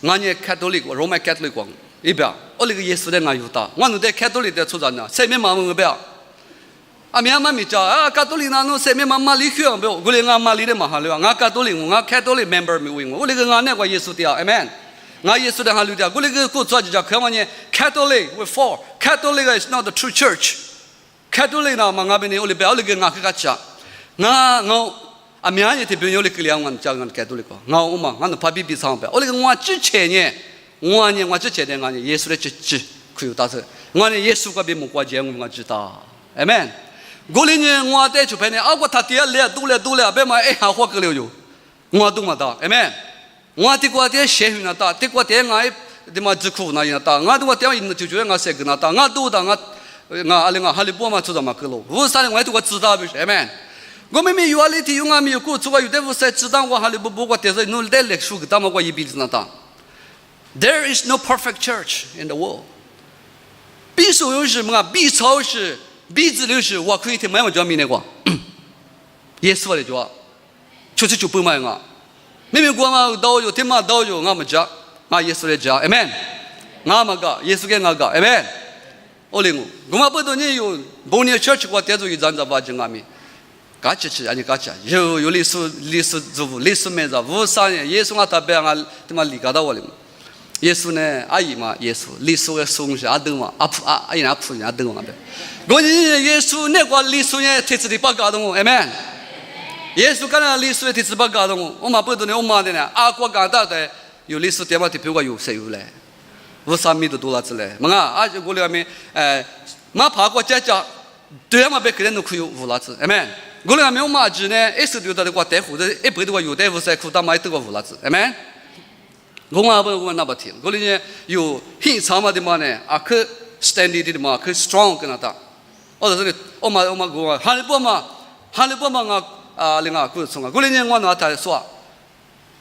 나니 캐톨릭 로마 캐톨릭 왕 이베 올리그 예수데 나유다 완데 캐톨릭 데 초자냐 세메 마음은 베 아미야마 미자 캐톨릭 나노 세메 마마 리휴 베 고레가 마리데 마할레와 나 캐톨릭 나 캐톨릭 멤버 미윙 올리그 나네과 예수디야 아멘 나 예수데 할루디야 고레그 고 쏴지자 그만이 캐톨릭 with four Catholic is not the true church 캐톨릭 나 망아베니 올리베 올리그 나 그가차 나阿明也特别有那个两万讲个改多那个，我嘛，俺那怕比上班，我那个我之前呢，我之前呢，俺耶稣的只可以打字，我呢耶稣个别木瓜节我知道，amen。过年我带出牌呢，我他爹来多了，别嘛哎还花个了哟，我都嘛打，amen。我的过爹写那打，的过爹我的嘛只苦那样打，我的过爹因就觉得我写个那打，我都打我阿里我哈利波嘛做什么个咯，我啥的我都我知道不是，amen。我们没有啊，里头有俺没有过，做有的我才知道我哈利不过但是努力来说个，他们我一辈子那打。There is no perfect church in the world。比所有是么？比超是，比之流是，我可以听没有叫明那个，耶稣的叫，就是就不买我。明明过嘛到就听嘛到就我们讲，我耶稣的讲 ，amen。我们讲耶稣给我讲 ，amen。我领我们不多年有，不年 church 我带着一张照把就我们。嘎起去，嘎起，有历史族历史面子，53年，耶稣他别俺他妈离开到我了。耶稣呢，阿姨嘛，耶稣历史的松是阿等嘛，阿姨阿普阿等嘛呗。我耶稣那个历史呢，特质的不搞懂我，amen。耶稣干那历史的特质不搞懂我嘛不懂呢，我妈的呢，阿国干到的有历史点嘛，特别个有谁有嘞？53米都多了之嘞，么啊，阿就我里面马爬过家，对嘛别个人都可以有了子，amen。我那没有马子呢，一手丢到的话带胡子，一辈子话有带胡子，裤裆买得个胡子，amen。我那不听，我那呢有很长嘛的嘛呢，啊可 steady 的嘛，可 strong 跟那打，或者是我哈利波嘛啊，另外故从啊，我那呢我那他说，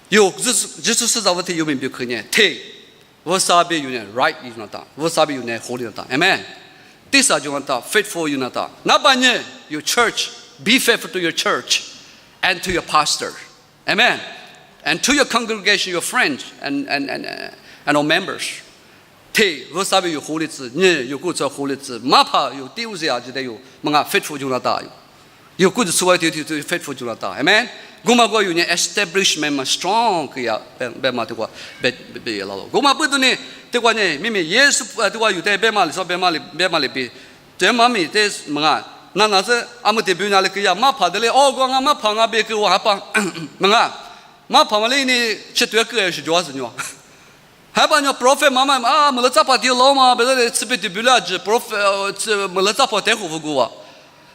有就是在我的有明白可呢，对，我啥别有呢 right 有那打，我啥别有呢 holy 那打，amen。第三就那打 faithful 有那打，那半年有 church。Be faithful to your church and to your pastor. Amen. And to your congregation, your friends and all members. 对，我啥边有活力子，你有过做活力子，哪怕有丢下就得有，么啊 faithful 就那大有过子出来就 faithful 就那大。Amen. 我们个有呢 establishment 嘛 strong 个呀，别嘛对个，别老了。我们不懂呢，对个呢，明明耶稣对个有的别嘛里说别嘛里比，对嘛咪对么啊？那是阿姆这边那里个呀，马爬的嘞，哦，我马爬那边个我还爬，么啊，马爬嘛嘞呢，吃多个也是主要是喏，还把喏 prophet 妈妈啊，没了咋爬掉老嘛，别个吃不掉不了只 prophet 这没了咋爬带护肤个，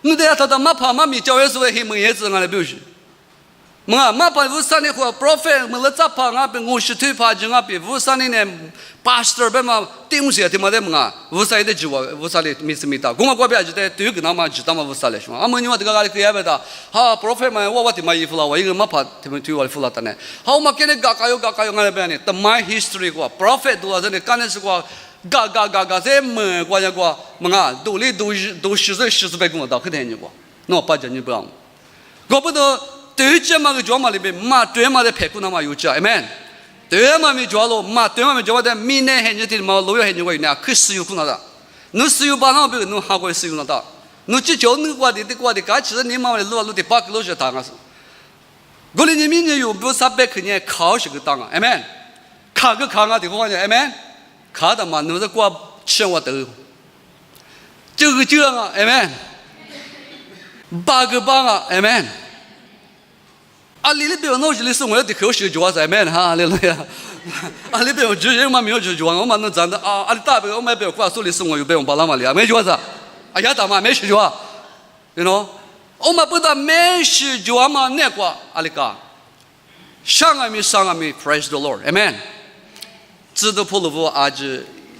你得要他的马爬妈咪教育是为黑门叶子俺来表示。嘛，马爬乌山的话 ，prophet 没了咋爬俺边50腿爬就俺边乌山的呢 ，pastor 边嘛顶些的嘛的嘛，乌山的就乌山的没事没打，我们过边就得对个那嘛知道嘛乌山的是嘛，俺们你话这个哪里可以不的？哈 prophet 嘛我的嘛衣服了，我一个马爬他们对我的服了的呢，好嘛给你嘎嘎有俺那边呢，the my history 个 prophet 多少呢？干的是个嘎这么过呀个么啊，都10倍跟我到，可天你个，那我把讲你不让，我不都。对这嘛个叫嘛里边，嘛对嘛的排骨那嘛有叫 ，amen。对嘛没叫咯，嘛对嘛没叫的，明年还你的嘛6月还你个呢，可使用不那的，侬使用把那边侬韩国使用那的，侬只叫侬过的，噶其实你嘛的路的8个路是当个是，我的你明年有不300块钱考是个当啊 ，amen。考啊的话呢 ，amen。考的嘛，侬是过10万多，这个这样啊 ，amen。8个啊 ，amen。啊，里边那里是我的口水就话在面哈，里呀，啊里边有主人嘛没有就话我们能站的啊，里大边我们边挂手里是我有边把那么里啊，没就话子，啊呀大嘛没事就话，you know，我们不但没事就话嘛那个啊里个，上阿弥，praise the Lord，amen，知道普罗布啊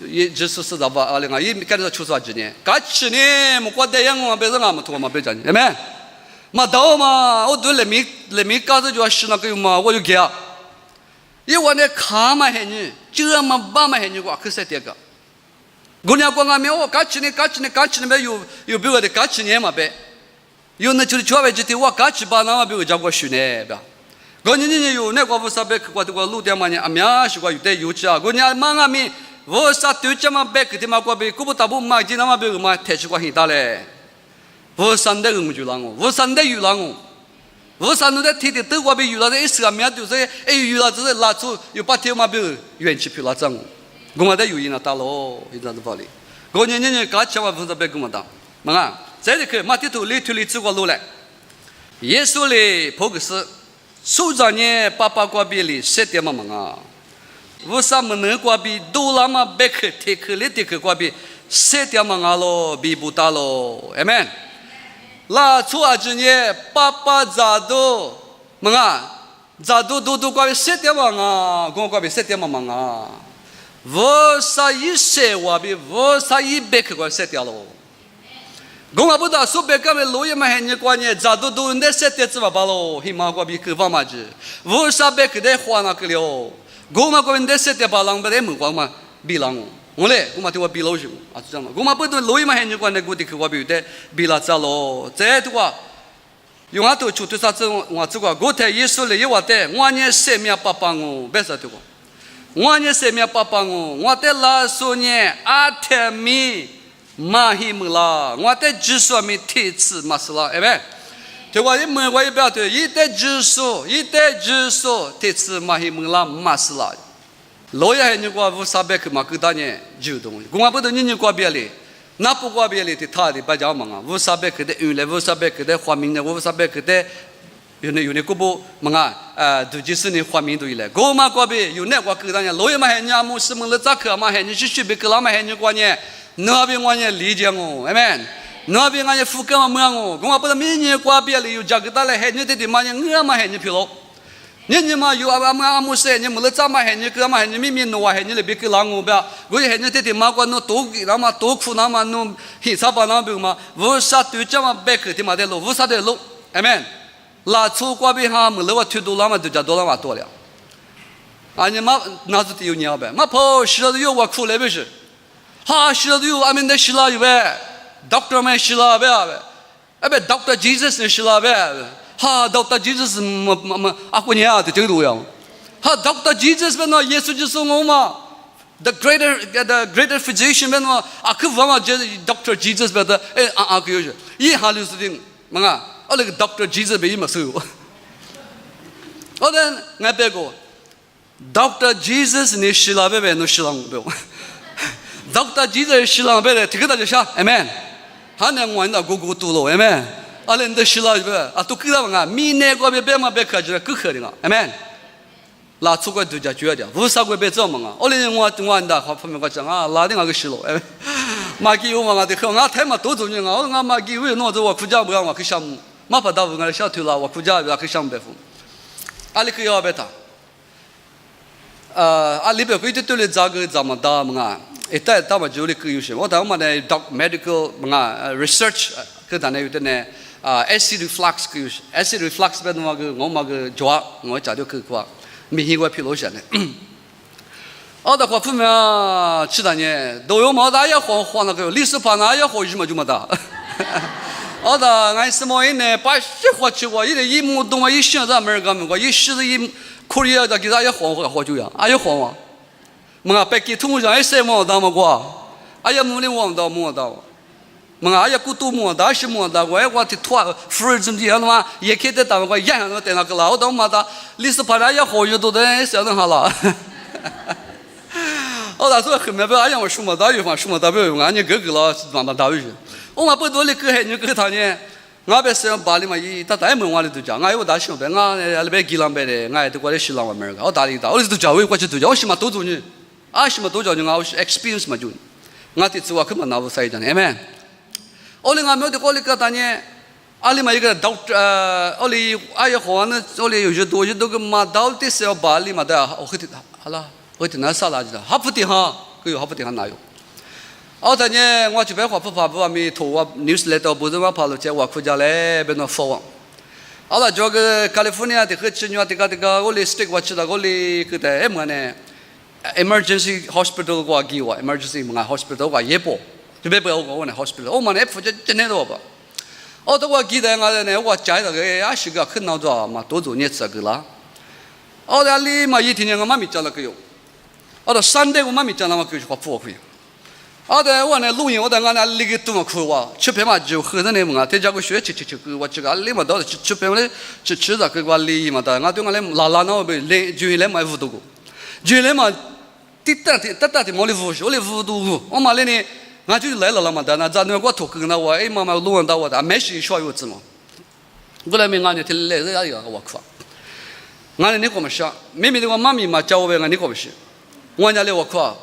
也就是的吧，啊里个也干着出啥子呢？干起呢，我过得样我别人俺们拖嘛别讲，amen。嘛到嘛，我对来没搞着就要洗那个嘛，我就给啊。因为呢，看嘛很女，这嘛把嘛很女个，可是这个。我俩讲俺们我干起呢呗，有别个的干起年嘛呗，有那就是专门就对我干起把那嘛别个叫我学呢呗。我你有那个不啥呗，我这个路点嘛呢，阿苗是个有点有气啊，我俩嘛俺们我啥对这嘛呗，给他嘛过呗，我不大不嘛今那嘛别个嘛太起过很大嘞。我山的我就让我山的有让我山的天天都我被有了这一时面就是哎有了就是拉出有把天嘛被元气票拉涨我们的有因那大咯一张子包里我年搞起我不是被我们当嘛啊在这个嘛地头里头里走过路来耶稣嘞，普克斯，首长呢，爸爸瓜比哩，7点嘛啊，为啥么能瓜比多拉嘛贝克铁克嘞铁克瓜比7点嘛啊咯，比不大咯 ，amen。啦，初二之呢，爸爸咋都嘛啊，咋都瓜比7点嘛啊，跟我瓜比7点嘛啊，为啥一些瓜比，为啥一贝克瓜7点咯？我不知道苏北那边路也蛮很关键，咋都那7点子嘛罢咯，他妈瓜比可方嘛子，为啥贝克在花那个了？我们那边7点把人不得门光嘛，比人。我嘞，我们就话比老少，啊，这样嘛。我们不都路也蛮很关键，我的去话比的比了咋咯？这的话，用阿都出多少子，我这个我睇耶稣嘞，我的我呢生命爸爸我，别说这个，我呢生命爸爸我的拉苏呢阿天米。马希姆啦，我在指数面提词嘛是啦，哎呗，就我一问我也不要对，一在指数提词马希姆啦嘛是啦，老爷还你过500克嘛，够大年就东西，我不都你过别哩，那不过别哩的他的不讲嘛啊，500克的用来500克的花名的500克的，有那个不嘛啊，都就是你花名都有来，我嘛过别有那个够大年，老爷嘛还你阿姆是么了咋克嘛还你去别克啦嘛还你过年。那边我也理解我，amen。那边我也富干嘛我不知道明年过别了有价格大来，还你得嘛我嘛还你皮喽。你嘛有阿姆说你没了咋嘛还你干嘛还你明明弄还你来别个让我不要，我也还你得嘛管弄多那么多苦那么弄黑啥把那边嘛，无啥对这么别个的嘛的路，无啥的路，amen。拉出过别哈没了我推多那么就加多那么多了。啊你嘛那是有你要呗，嘛跑是的有我苦来不是。ha shila du amin de shila be doctor me shila be abe doctor Jesus ne shila be ha doctor Jesus aku nya de tu yang ha doctor Jesus be no yesu jisu ngoma the greater physician be no aku vama doctor Jesus be the aku yo ye halu sudin manga ole doctor Jesus be ma su oden ngabe go doctor Jesus ne shila be no shilang be Doctor Jesus shila be tiga dah jasha, amen. Han yang wan dah gugu tu lo, amen. Alen dah shila be, atu kira banga, mine ko be ma be kaja kekeringa, amen. La cukai tu jatuh dia, busa ko be zom banga. Olen wan dah kau pun macam la dengan keshilo, amen. Magi u banga dekho, tema tu tu nga magi u no tu wa kuja banga wa kisham, ma pada banga sha tu la wa kuja wa kisham be fu. Ali kaya beta. Ali be ko itu tu le jaga zaman dah banga. Itu tahu jual kuyusin. Oh tahu mana medical menga research ketanah itu ne acid reflux kuyus. Acid reflux betul ngomong jawab ngomong jadi kekuat. Mihi gua pilosan. Oh dah kau pun mana cedanya. Doyo mana ya kau nak kau list pana ya kau cuma dah. Oh dah ngai semua ini pasti kau cuba ini imu doma isu ada Amerika menga isu ini Korea dah kita ya kau juga. Ayo kau. Mengapa kita tunggu jangan semua dah gua, ayah muli wang dah mua dah, mengapa kutu mua dah semua dah gua, gua tiada fruit semua nama, ye kita dah gua yang nama tenang kelau dah mana, list pada ayah hoju tu dah seorang hala. Oh dah tu kemana be ayah semua dah you semua dah be, angin gegala mana dah you. Oh apa tu le kehnya kehanya, ngapa seorang Bali mai, tak tahu mana tu jangan, ayah dah semua be, ngah lebih gilam be, ngah itu gua le silang Amerika, oh dah itu, oh itu jauh, gua tu jauh, semua tu ni. Semua tu jangan ngau experience macam ni. Ngati tu aku mana aku saya jangan, amen. Oleh ngamu tu oleh katanya, oleh macam doctor, oleh ayah kawan, oleh jodoh ke madal tu saya Bali madal, okey hala, okey nasa lah je. Hafti ha, kau hafti ha nayo. Tanya, aku cuba aku apa kami tahu newsletter bukan apa lalu cakap aku jalan benar forward. Allah juga California dekat Cina dekat oleh stick watch dah oleh kita mana. Emergency hospital ko agi wa emergency mga hospital ko yepo tibe pa ko na hospital o man ef jene do ba o to wa gi da nga ne wa jai da ge a shi ga khen na zo ma do zo ne tsa ge la o da li ma yi tin nga ma mi cha la ge yo o da Sunday ko ma mi cha na ma ge ko fu ko o da wa ne lu yin o da nga na li ge tu ma ko wa chi pe ma ju he da ne ma te ja ko xue chi wa chi ga li ma do chi pe ma chi da ge wa li ma da nga tu nga le la na be le ju le ma fu do ko ju le ma tata mau livu tu, orang Malay ni ngaju lai lah lama dah, nak jadi aku tu kena wa, mama luan dah wa, mesin show itu semua. 过来没俺呢，听来这样我靠，俺呢你搞么事？妹妹的我妈咪嘛教我呗，俺你搞么事？我家里我靠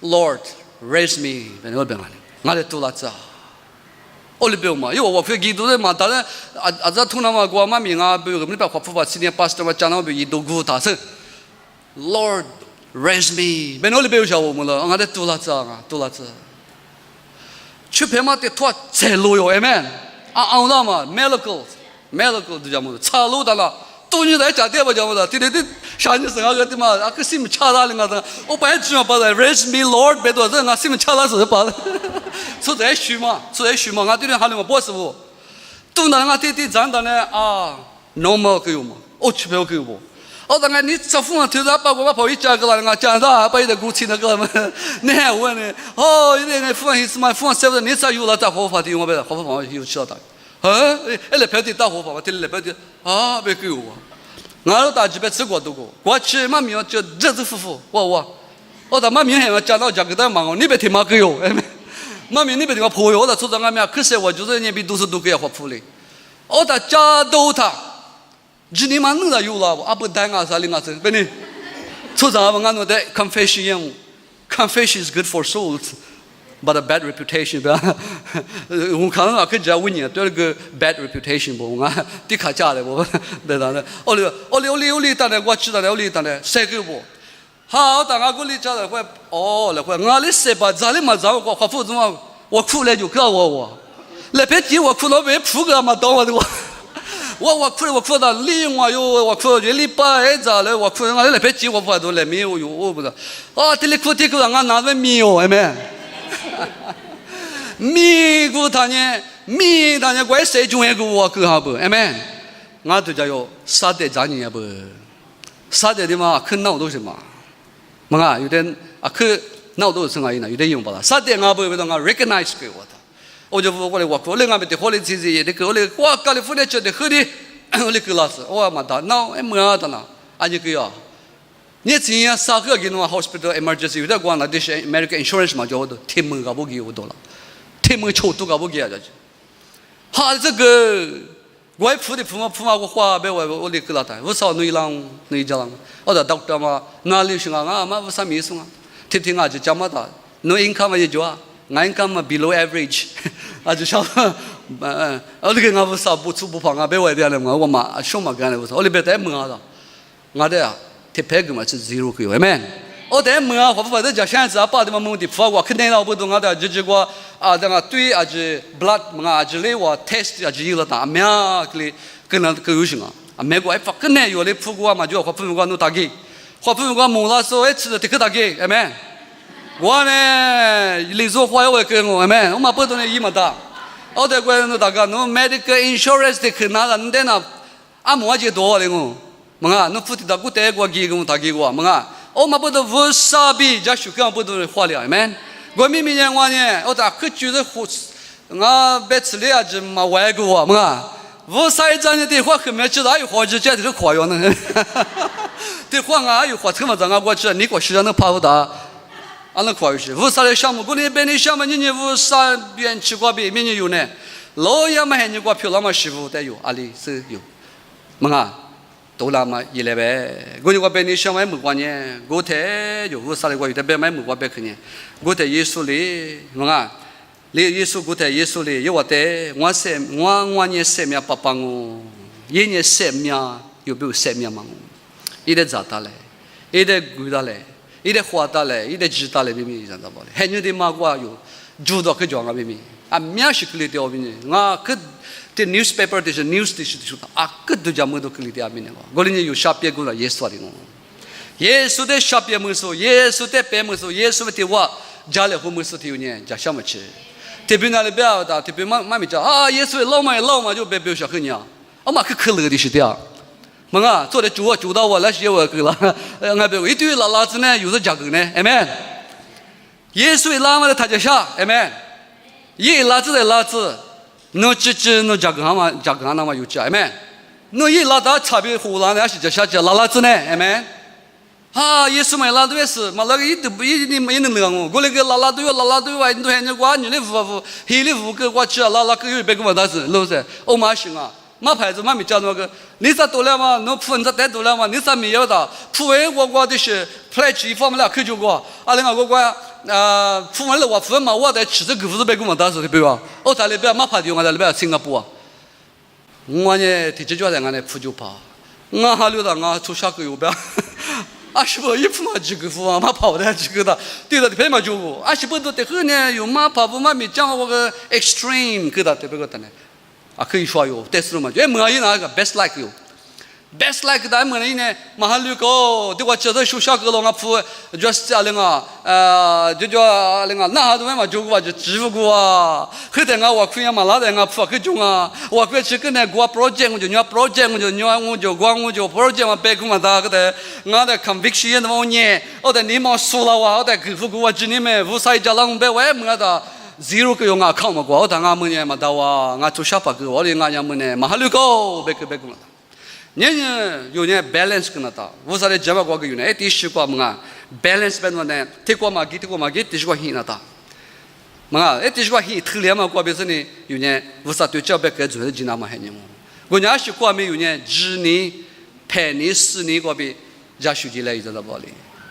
，Lord raise me， ben我别俺呢，俺呢多了子。我里边嘛，因为我会记住的嘛，当然这通常嘛，我妈咪啊，比如我们把华府把今年pastor嘛讲到比都古他是 ，Lord raise me， ben我里边有小我们了，俺呢多了子啊，多了子。去偏嘛得拖在路哟 ，amen， 俺那嘛 miracle 都讲么子，岔路的了。都你在家店吧讲么子，天天啥你生啊个的嘛，啊个心差大了个的，我白只要把它 raise me Lord， 别多人啊心差大是把的，说在虚嘛，俺对人喊你嘛不是不，都那俺弟弟长大呢啊 normal 给我嘛，我去不要给我，我当然你这父母头上把我跑一家个了，俺讲啥把一个古气那个嘛，你还问呢？哦，一点父母意思嘛，父母说的你咋有了咋合法的，我别合法方有知道的。啊，来表弟打火把，听来表弟啊，别给我，俺大几辈吃过都过，过去妈咪就日子夫妇，我他妈咪还讲到讲给他忙，你别听妈给我，妈咪你别听我婆哟，我在做俺们可是我就是年比都是都给我婆哩，我在家都他，今年嘛弄到有了，啊不单啊啥哩啊子，别呢，做啥嘛俺弄的 confession is good for souls。But a bad reputation 吧，我看到可只要问你，对那个 bad reputation 不，我地卡价的不，对的呢。我哩，当然我知道了，我哩当然谁给不？好，当我哩家的会，哦，那会我哩谁把家里嘛找我，或者么我哭了就告我，那别急我哭了别扑个嘛当我的我哭到礼我有我哭就礼拜咋了我哭我那别急我不都来没有我不知道，哦，这里哭让我拿着没有，哎没。米他呢，怪谁中一个我够好不？哎们，俺都叫有杀得咋你不？杀得的嘛，可闹都是嘛，嘛啊，有点啊，可闹都是啥意思？有点用不啦？杀得俺不，我 recognize 给我的，我就我来俺们的火力其实也得我来，我搞的火力觉得好的，我来给老师，我嘛打闹哎么的呢？俺就给啊。你今天啥个给侬 hospital emergency 有点光了，这是 American insurance 嘛，叫我都天门搞不给我多了，天门抽都搞不给啊，这就，哈这个我铺嘛我花呗我得给他谈，我少弄一家郎，我的 doctor 嘛哪里行啊嘛我啥没送啊，听啊就讲嘛的，no income 也就啊，俺 income 嘛 below average， 啊就想，我这个我啥不出不胖啊，别外地的我嘛什么干的我说，我里边在门啊的，我的啊。贴牌个嘛是 zero 个 ，amen。我在门啊，或者在家现在把的嘛问题풀고肯定老不懂啊的，就是个啊，这个对啊，是 blood 嘛，就是嘞我 test 啊，就有了打咩啊，跟那个有什么啊？美国还发肯定有嘞풀고嘛，就或者我弄打给，或者我蒙了说哎吃的这个打给，amen。我呢，你说话我跟我 amen， 我嘛不懂的伊嘛打，我在国内大家侬 medical insurance 的去拿人的那啊，莫就多的我。mga no futi da gute gwa gi gum ta gi gwa mga o ma bodo vusabi ja shu ka bodo khwali amen gwa mi mi nyang wa ne o ta khchu de khu nga betsle a ji ma wa gwa mga vusai zan de hwa khme chi da yu hwa ji je de khwa yo ne de hwa nga yu hwa tma za nga gwa chi ni kwa shi na pa da an na khwa yu shi vusai sha mu gu ni be ni sha ma ni ni vusai bian chi gwa bi mi ni yu ne lo ya ma he ni gwa phyo la ma shi vu de yu ali se yu mga都那么一来呗，我就被你想买木瓜呢，我太就我啥的我有点别买木瓜别去呢，我在耶稣里，嘛，你耶稣我在耶稣里，有我在我呢生命爸爸我，一年生命有没有生命嘛？一点咋的嘞，一点贵的嘞，一点花的嘞，一点值的嘞，别咪这样子吧嘞，很多的嘛我有，住到去装啊别咪，啊面是可以掉别咪，我可。The newspaper this news this akad do jamu do kili dia mine go golini yu shapye go la yesu ari go yesu de shapye muso yesu de pe muso yesu te wa jale ho muso ti unye ja shamache te bina le bia da te ma mi ja ah yesu lo ma就别小黑娘我嘛可可乐的是的蒙啊做的主到我来写我给了俺别一堆拉子呢有时讲个呢 amen 耶稣拉嘛的他就下 amen 耶拉子的拉子no chichi no jagana ma yucha amen no ye la da chabi hulan ya shi ja la la zne amen ha yesu mai la de是 ma la yi de yi ni mai nang nang go le ge la la de wa ndo he ni gwa ni le fu hi le fu ge gwa chi la la ge yu be ge ma da是 lo se o ma xin a 马牌子马米讲那个，你咋多了嘛？侬铺你咋带多了嘛？你咋没有的？铺完我的是 pledge 一方面了，去就过。另外铺完了我铺完嘛，我在吃这个50百个嘛，当时对吧？我在那边马牌的，我在那边新加坡。我呢，提起就在我那铺就跑，我还留到我出下个月边。20多一铺嘛几个铺啊，马跑的几个的，对的拍嘛就20多多的后呢，有马跑不马没讲我个 extreme 个的对不对的呢？可以说有，但是嘛，就没有那个 best like 有 ，best like 的没人呢，马上就搞，对我接着学校个了，我铺就是那个就叫那个那哈子嘛就我就支付过啊，后头我可以嘛拉的我铺去种啊，我可以去跟那个 project 我就鸟 project 我就光我就 project 嘛白个嘛大个的，我的 conviction 的呢，我的你嘛说了哇，我的客户给我今年没无啥家浪白我没的。0个用啊靠嘛过，我当俺们呢嘛到啊，俺做小白个，我的俺家们呢嘛还留高，别个嘛，年有呢 balance 个那到，我说的节目过个有呢，第10个嘛 balance 变呢，提过嘛给，第10个hin那到，嘛第10个hin头两嘛过别是呢有呢，我说对这边该做的经常嘛还呢么，我伢是过没有呢，1年、半年、4年过别，家手机来一直在包里。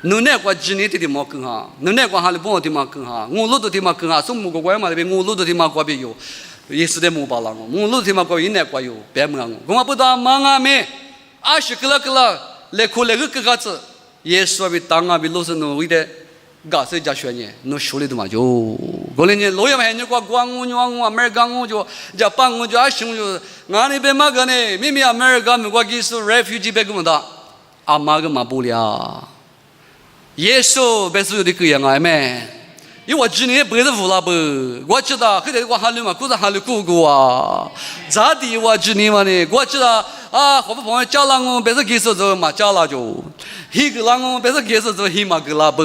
侬那个今年的嘛更好，侬那个哈里帮的嘛更好，我路的嘛更好，从某个关嘛那边我路的嘛过边有，也是在某巴拉我路的嘛过边那个有，别么我不知忙啊没，20个了，来可来个子，也说比当啊比老是侬为的，搞谁家学呢？侬手里头嘛就，过来呢，老爷们还你光我美国我就，这帮我就20我就，俺那边嘛个呢，明明美国美国技术 refugee 别个么的，阿妈个嘛不了。耶稣别是有的个样啊咩？因为我今年不是无了不，我知道后头我还留嘛，古是还留姑姑啊，咋的我今年嘛呢？我知道啊，好不朋友叫了我别是给手走嘛，叫了就，一个让我别是给手走，一嘛个了不，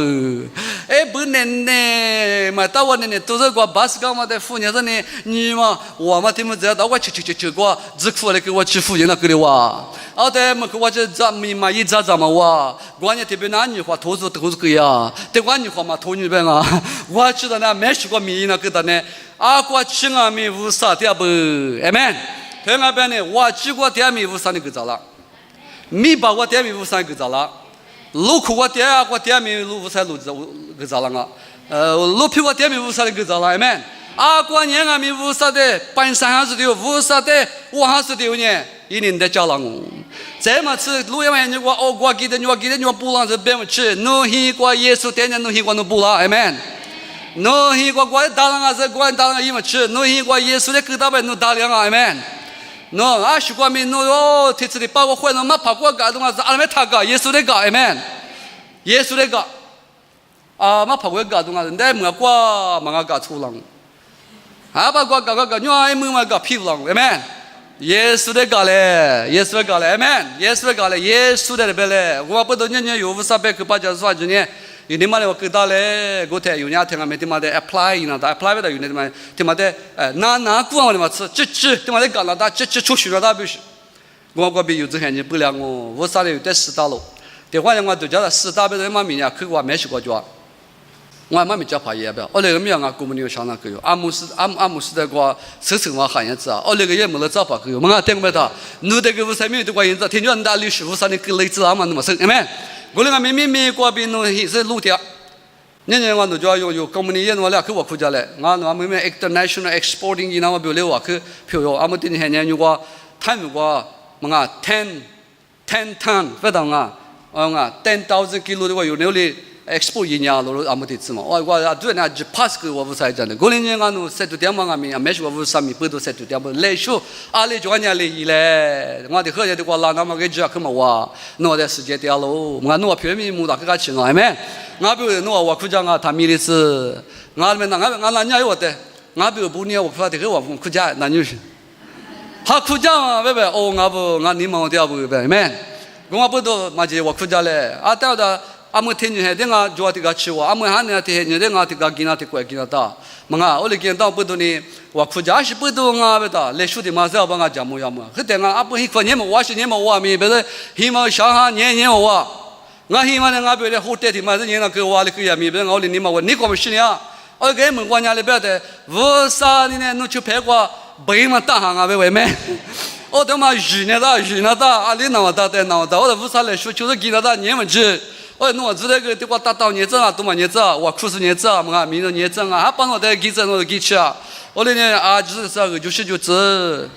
不能呢，嘛到我呢都是个巴士港嘛的妇女说呢，你嘛我嘛他们只要到我去过，只苦来给我去妇女那个的哇。对，么我这咱们嘛一咋嘛我，我呢这边那女话投资个呀，对我女话嘛投女边啊，我知道呢没学过米那个的呢，我吃啊米无啥的不，哎们，对那边呢我吃过点米无啥的个咋了，米把我点米无啥个咋了，路苦我点米路无啥路个咋了啊，路皮我点米无啥的个咋了，哎们。过年米无啥的，半山还是的，无啥的，我还是的呢，一年的交了我。这么吃，路上你我记得你不让这别吃，侬希过耶稣天天侬希过侬不了，阿门。侬希过我打量是我打量伊么吃，侬希过耶稣的给他们侬打量阿门。侬许过没侬提出的把我坏侬嘛跑过搞东是阿门他搞耶稣的搞阿门，耶稣的搞嘛跑过搞东西，但么过嘛搞错了。把我搞，你爱么嘛搞屁股了，阿门。耶稣的搞嘞，耶稣的搞嘞，阿门。耶稣的搞嘞，耶稣的那边嘞，我不懂人有啥别个把这说就呢，有你妈的我给到嘞，我听有人听俺们他妈的 apply 呢，他 apply 的有那他妈他妈的拿过我的嘛吃，这他妈的搞了他这出去了他不是，我比有这些人不了我啥的有点死大了，的话我都叫他死大别人妈咪呀，去我没去过就。我还没叫怕也不，我那个没有俺公母牛上那个有，阿姆斯的个手手嘛喊样子啊，我那个也没了找怕个有，我听不到，你那个无啥没的关样子，听见人家65啥的个类子啊嘛那么生，哎没，我那个没过边弄是路条，年我都叫有公母牛我俩去我国家嘞，我们international exporting 伊那我比如我去票哟，俺们今年有个他们个么10 ton 不懂啊，10,000 kilo 的话有那里。export 一年了，阿没得字嘛。我对那就 pass 个我不才讲的。过年俺弄塞土点嘛，俺们没说我啥米不都塞土点嘛。来说，来就俺家来一来，我的喝的的话拉那么个家去嘛哇，弄的时间点了，我弄平民木大个吃啊，没？俺比如弄我苦讲啊，他米的是，俺们那俺那家有的，俺比如不年我发的给我苦讲，那就是，他苦讲啊，喂，俺你忙掉不没？我不都嘛就我苦讲嘞，到的。阿们天天的我就这个吃我，阿们还那天天的我这个给那这个给那打，么啊，我哩见到不多呢，我苦家是不多啊，不da，来说的嘛是要帮我讲么样么，后头我阿不一块年么，我是年么我没，别是希望小孩年我，我希望呢我别的好带的嘛是年那个我哩个也没，别我哩你嘛我你搞么事呢？我给们我家里边的，为啥呢？侬去拍过白嘛打上啊，为咩？哦，他妈鱼呢的，啊，你哪的，我的乌萨来说就是给他的年们吃。哦，我知道个对我达到年证啊，多么年证啊，我苦是年证啊，么明日年证啊，还帮我带给证我给吃啊，我的呢啊，就是啥个就是。